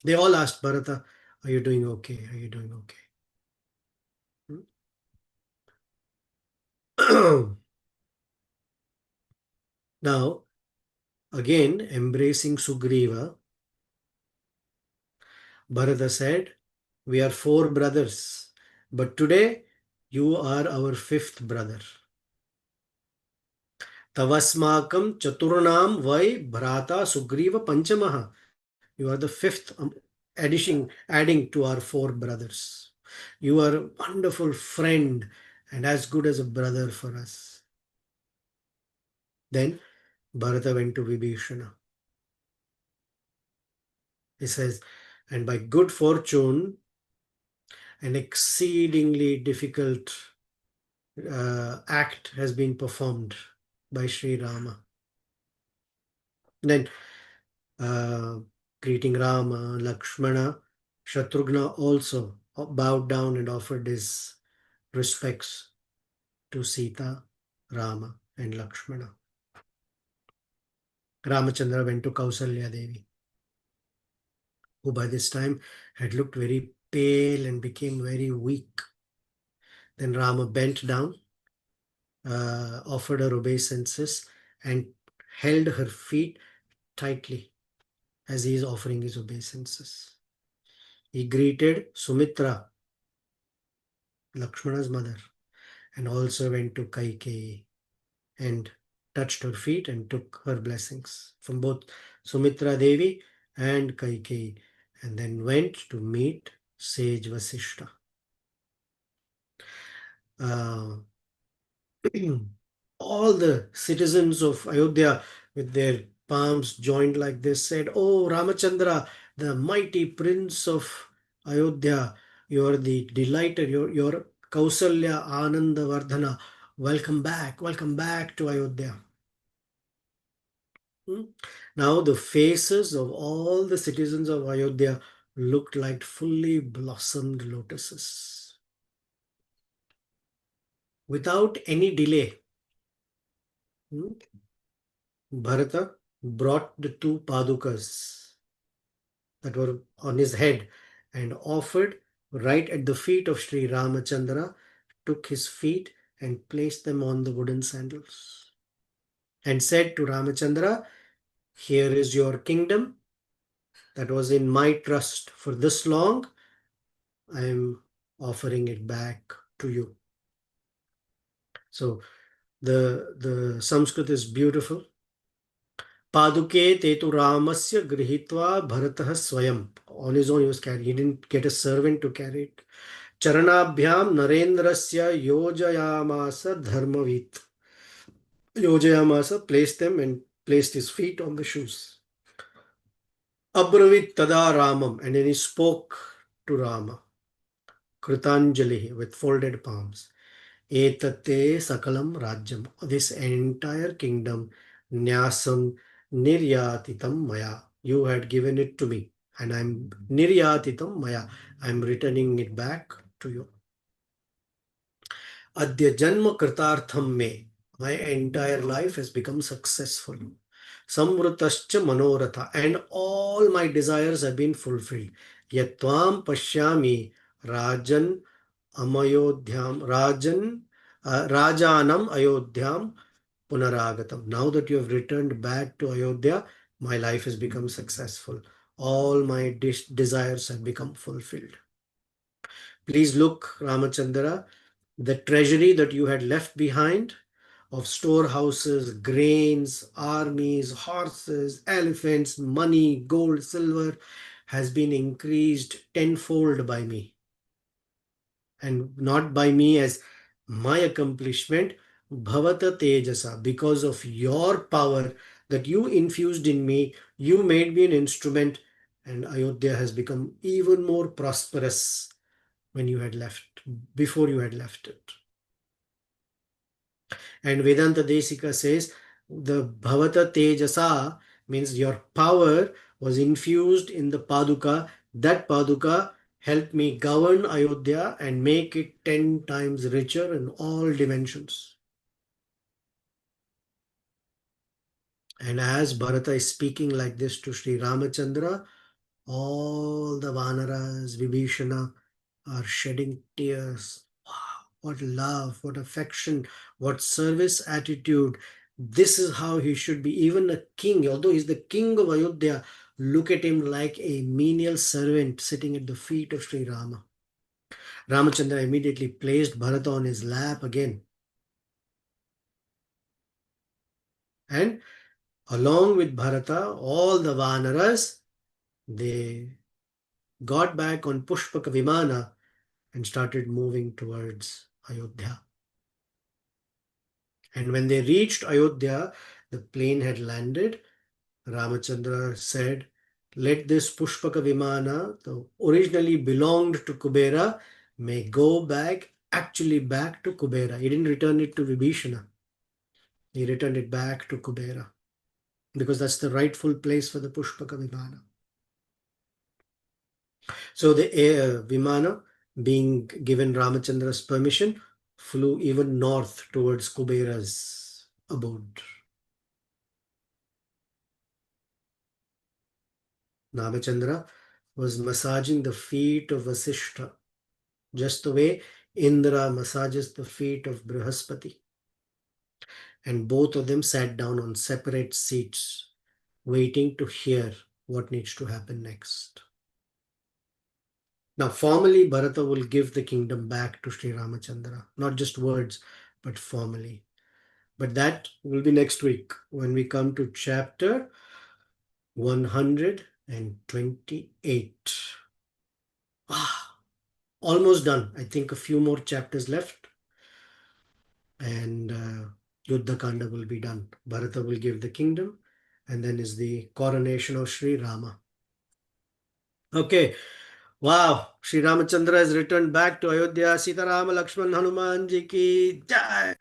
They all asked Bharata, are you doing okay? Are you doing okay? Now, again, embracing Sugriva, Bharata said, we are 4 brothers, but today you are our 5th brother. Tavasmakam Chaturnam Vai Bhrata Sugriva Panchamaha. You are the 5th adding to our 4 brothers. You are a wonderful friend and as good as a brother for us. Then Bharata went to Vibhishana. He says, and by good fortune, an exceedingly difficult act has been performed by Sri Rama. Then greeting Rama, Lakshmana, Shatrughna also bowed down and offered his respects to Sita, Rama and Lakshmana. Ramachandra went to Kausalya Devi, who by this time had looked very pale and became very weak. Then Rama bent down, offered her obeisances and held her feet tightly as he is offering his obeisances. He greeted Sumitra, Lakshmana's mother, and also went to Kaikeyi and touched her feet and took her blessings from both Sumitra Devi and Kaikeyi, and then went to meet sage Vasishta. All the citizens of Ayodhya with their palms joined like this said, oh Ramachandra, the mighty prince of Ayodhya, you are the delighted, your Kausalya Ananda Vardhana, welcome back to Ayodhya. Now the faces of all the citizens of Ayodhya looked like fully blossomed lotuses. Without any delay, Bharata brought the 2 padukas that were on his head and offered right at the feet of Sri Ramachandra, took his feet and placed them on the wooden sandals and said to Ramachandra, here is your kingdom that was in my trust for this long. I am offering it back to you. So the Sanskrit is beautiful. Paduke tetu Ramasya grihitva Bharatah swayam. On his own he was carrying. He didn't get a servant to carry it. Charanabhyam Narendrasya yojayamasa dharmavit. Yojayamasa placed them and placed his feet on the shoes. Abravit tada Ramam, and then he spoke to Rama. Kritanjali, with folded palms. Etate sakalam rajyam. This entire kingdom, nyasam niryatitam maya. You had given it to me, and I'm niryatitam maya. I'm returning it back to you. Adya janma kritartham me. My entire life has become successful. Samvrutascha manoratha, and all my desires have been fulfilled. Yatvam pashyami rajan amayodhyam rajanam ayodhyam punaragatam. Now that you have returned back to Ayodhya, my life has become successful. All my desires have become fulfilled. Please look, Ramachandra, the treasury that you had left behind, of storehouses, grains, armies, horses, elephants, money, gold, silver has been increased tenfold by me. And not by me as my accomplishment, bhavata tejasa, because of your power that you infused in me, you made me an instrument, and Ayodhya has become even more prosperous when you had left, before you had left it. And Vedanta Desika says the bhavata tejasa means your power was infused in the paduka. That paduka helped me govern Ayodhya and make it 10 times richer in all dimensions. And as Bharata is speaking like this to Sri Ramachandra, all the Vanaras, Vibhishana are shedding tears. Wow, what love, what affection, what service attitude. This is how he should be. Even a king, although he's the king of Ayodhya, look at him like a menial servant sitting at the feet of Sri Rama. Ramachandra immediately placed Bharata on his lap again. And along with Bharata, all the Vanaras, they got back on Pushpaka Vimana and started moving towards Ayodhya. And when they reached Ayodhya, the plane had landed. Ramachandra said, let this Pushpaka Vimana, that originally belonged to Kubera, may go back, actually back to Kubera. He didn't return it to Vibhishana. He returned it back to Kubera because that's the rightful place for the Pushpaka Vimana. So the Vimana, being given Ramachandra's permission, flew even north towards Kubera's abode. Ramachandra was massaging the feet of Vasishtha, just the way Indra massages the feet of Brihaspati. And both of them sat down on separate seats, waiting to hear what needs to happen next. Now, formally, Bharata will give the kingdom back to Sri Ramachandra, not just words, but formally. But that will be next week when we come to chapter 128. Almost done. I think a few more chapters left. And Yuddha Kanda will be done. Bharata will give the kingdom. And then is the coronation of Sri Rama. Okay. Wow. Sri Ramachandra has returned back to Ayodhya. Sita Rama Lakshman Hanuman Ji ki jai.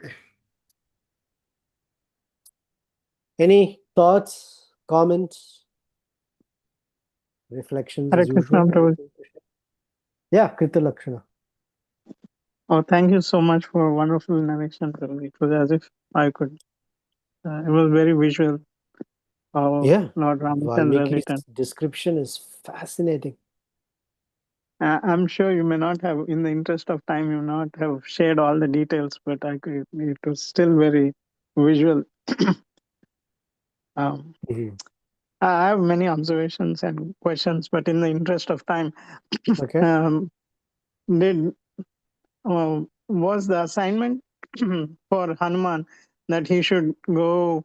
Any thoughts, comments, reflections Hare as Krishna, usual? Prabhu. Yeah, Krita Lakshana. Oh, thank you so much for wonderful narration, Prabhu. It was as if I could. It was very visual. How Yeah, Lord Ramachandra Valmiki's returned. description is fascinating. I'm sure you may not have, in the interest of time, you not have shared all the details, but it was still very visual. Mhm. I have many observations and questions, but in the interest of time, Okay. Was the assignment for Hanuman that he should go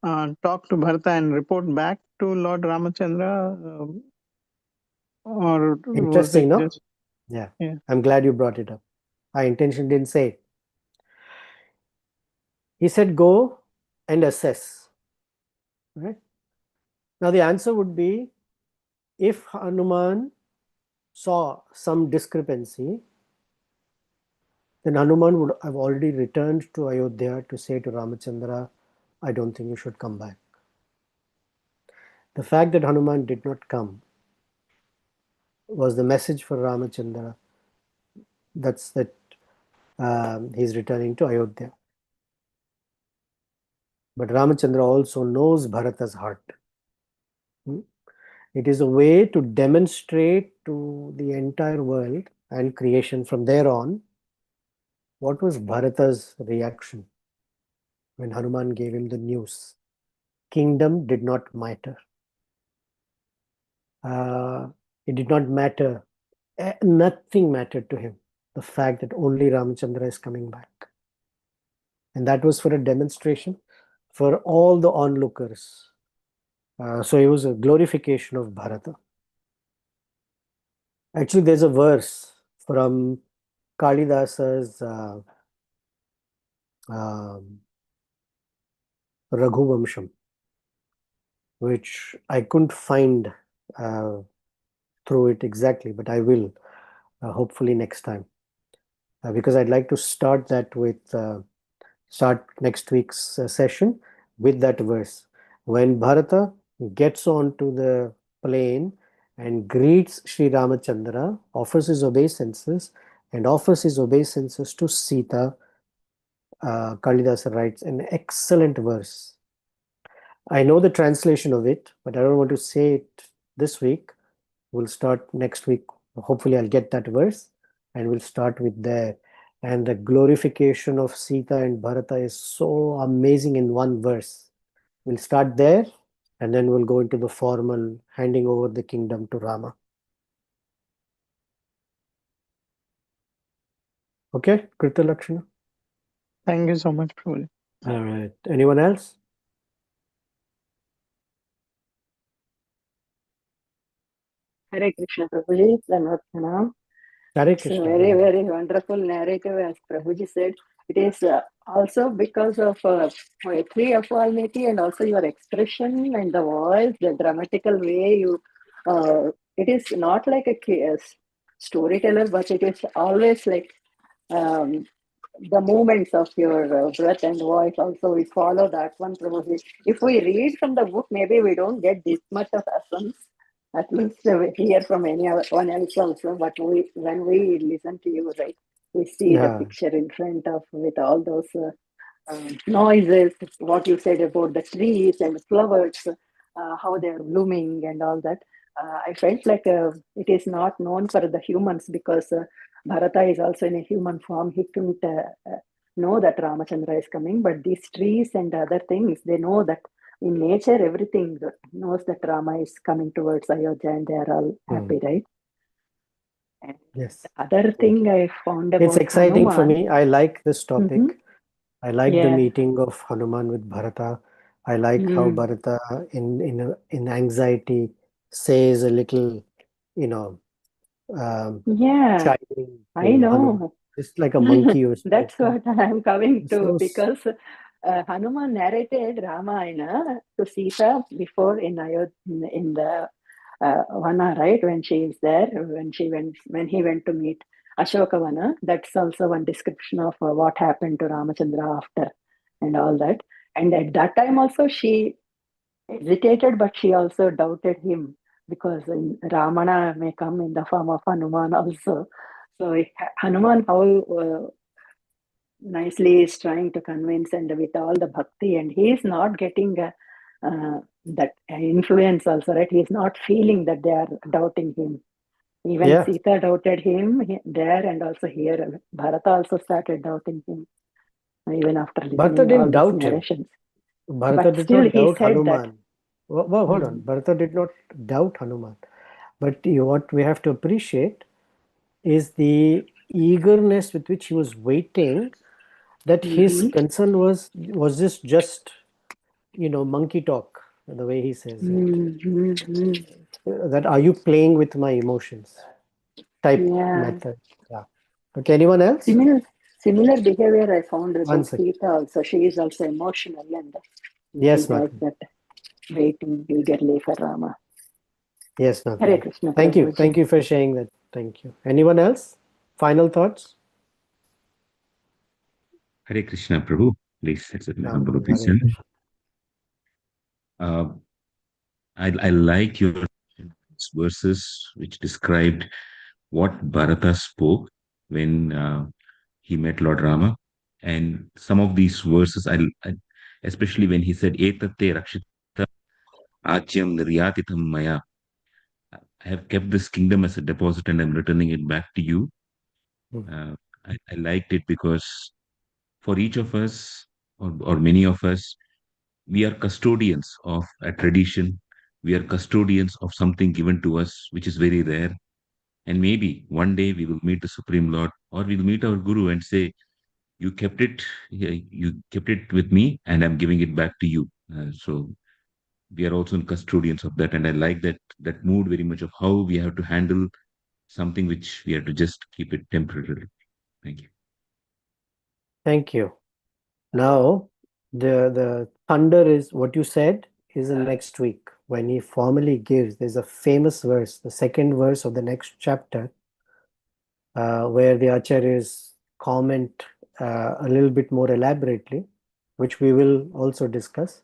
talk to Bharata and report back to Lord Ramachandra, or was it Interesting, no? just? Yeah. Yeah. I'm glad you brought it up. I intention didn't say it. He said, go and assess. Right? Now, the answer would be if Hanuman saw some discrepancy, then Hanuman would have already returned to Ayodhya to say to Ramachandra, I don't think you should come back. The fact that Hanuman did not come was the message for Ramachandra. That's that he's returning to Ayodhya. But Ramachandra also knows Bharata's heart. It is a way to demonstrate to the entire world and creation from there on what was Bharata's reaction when Hanuman gave him the news. Kingdom did not matter. It did not matter. Nothing mattered to him. The fact that only Ramachandra is coming back. and that was for a demonstration for all the onlookers. So it was a glorification of Bharata. Actually, there's a verse from Kalidasa's Raghuvamsham, which I couldn't find through it exactly, but I will hopefully next time, because I'd like to start that with start next week's session with that verse. When Bharata gets onto the plane and greets Sri Ramachandra, offers his obeisances, and offers his obeisances to Sita, Kalidasa writes an excellent verse. I know the translation of it, but I don't want to say it this week. We'll start next week. Hopefully, I'll get that verse and we'll start with there. And the glorification of Sita and Bharata is so amazing in one verse. We'll start there and then we'll go into the formal handing over the kingdom to Rama. Okay, Krita Lakshana. Thank you so much, Prabhuji. All right. Anyone else? Hare Krishna, Prabhuji. Dandavat pranam. Hare It's a Krishna. very, very wonderful narrative, as Prabhuji said. It is also because of poetry of Valmiki and also your expression and the voice, the dramatical way you. It is not like a storyteller, but it is always like um, the movements of your breath and voice. Also, we follow that one, Prabhuji. If we read from the book, maybe we don't get this much of essence. At least we hear from anyone else also, but when we listen to you, right, we see the Yeah. picture in front of with all those noises, what you said about the trees and flowers, how they are blooming and all that. I felt like it is not known for the humans because Bharata is also in a human form. He couldn't know that Ramachandra is coming, but these trees and other things, they know that in nature, everything knows that Rama is coming towards Ayodhya and they are all happy, right? And Yes. the other thing I found about It's exciting for Hanuman, me. I like this topic. I like the Yeah. meeting of Hanuman with Bharata. I like how Bharata in anxiety says a little, Yeah, chiding I to Hanuman. know. Just like a monkey who's That's what I'm coming to So- because Hanuman narrated Ramayana to Sita before in in the Vana, right? When she is there, when he went to meet Ashokavana. That's also one description of what happened to Ramachandra after and all that. And at that time also she hesitated, but she also doubted him because Ramana may come in the form of Hanuman also. So Hanuman, how nicely is trying to convince and with all the bhakti, and he is not getting that influence also, right? He is not feeling that they are doubting him. Even Yeah. Sita doubted him there, and also here Bharata also started doubting him even after Bharata listening all didn't these doubt him. narrations. Bharata But did still not he doubt said that. Hanuman. Well, hold on. Bharata did not doubt Hanuman. But what we have to appreciate is the eagerness with which he was waiting, that his concern was this just, monkey talk, the way he says it. That are you playing with my emotions type method. Yeah. Okay, anyone else? Similar behavior I found One about second. Sita also. She is also emotional and Yes, she has Nathan. that waiting eagerly for Rama. Yes, Hare Nathan. Krishna. Thank you. Prabhuji. Thank you for sharing that. Thank you. Anyone else? Final thoughts? Hare Krishna, Prabhu. Please, it's a Hare number of reasons. Krishna. I like your verses which described what Bharata spoke when he met Lord Rama. And some of these verses, especially when he said, Etate Rakshita Ajyam Niryatitam Maya. I have kept this kingdom as a deposit and I'm returning it back to you. I liked it because for each of us, or many of us, we are custodians of a tradition. We are custodians of something given to us, which is very rare. And maybe one day we will meet the Supreme Lord or we'll meet our Guru and say, you kept it, you kept it with me, and I'm giving it back to you. So we are also custodians of that, and I like that mood very much of how we have to handle something which we have to just keep it temporarily. Thank you. Thank you. Now, the thunder is what you said is in next week when he formally gives. There's a famous verse, the second verse of the next chapter, where the acharyas comment a little bit more elaborately, which we will also discuss.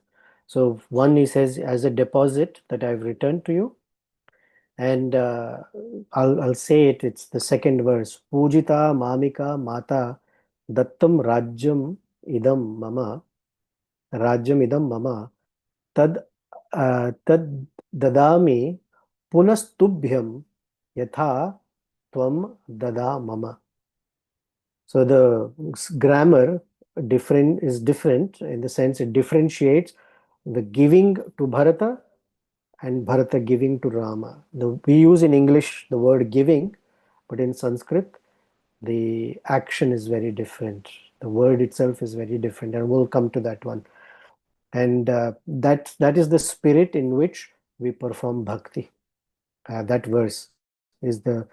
So one, he says, as a deposit that I've returned to you. And I'll say it, it's the second verse. Pujita mamika mata dattam rajyam idam mama, rajyam idam mama, tad tad dadami punastubhyam yatha tvam dada mama. So the grammar is different in the sense it differentiates the giving to Bharata and Bharata giving to Rama. We use in English the word giving, but in Sanskrit the action is very different. The word itself is very different, and we'll come to that one. And that is the spirit in which we perform bhakti. That verse is the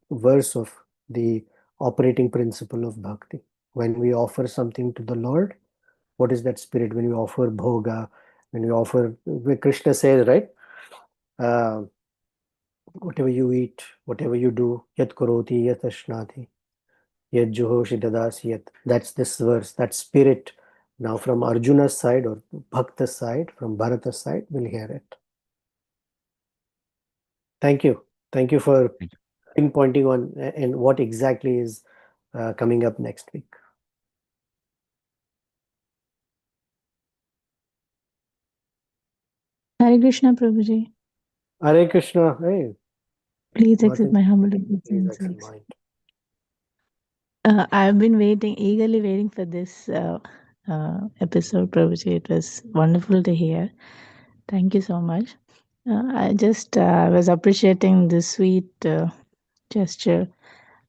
verse of the operating principle of bhakti. When we offer something to the Lord, what is that spirit? When we offer bhoga, when we offer, Krishna says, right? Whatever you eat, whatever you do, yat karoti, yat ashnati, yat juhoshi dadasi yat. That's this verse, that spirit. Now from Arjuna's side or Bhakta's side, from Bharata's side, we'll hear it. Thank you. Thank you for Thank you. pinpointing on and what exactly is coming up next week. Hare Krishna, Prabhuji. Hare Krishna. Hey, Please Martin, accept my humble please accept obeisances. mine. I've been eagerly waiting for this episode, Prabhuji. It was wonderful to hear. Thank you so much. I just was appreciating the sweet gesture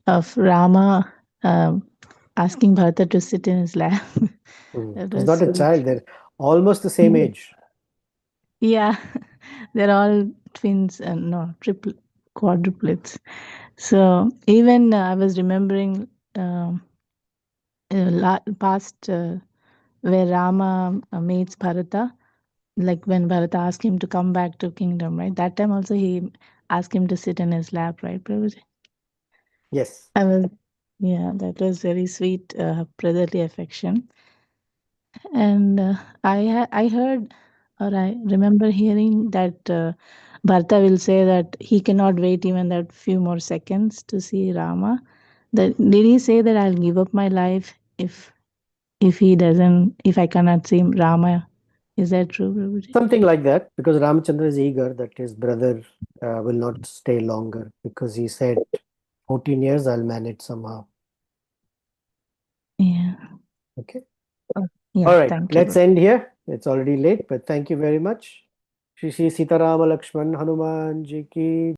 of Rama asking Bharata to sit in his lap. That He's was not a sweet. child, they're almost the same age. Yeah, they're all twins and no, quadruplets. So even I was remembering past where Rama meets Bharata, like when Bharata asked him to come back to kingdom, right? That time also he asked him to sit in his lap, right, Prabhuji? Yes. Yeah, that was very sweet brotherly affection. And I heard, or I remember hearing that Bharata will say that he cannot wait even that few more seconds to see Rama. Did he say that I'll give up my life if I cannot see Rama? Is that true, Prabhuji? Something like that, because Ramachandra is eager that his brother will not stay longer, because he said 14 years I'll manage somehow. Yeah. Okay. Yeah. All right, Thank you. let's end here. It's already late, but thank you very much. Shri Sitarama Lakshman Hanuman Ji ki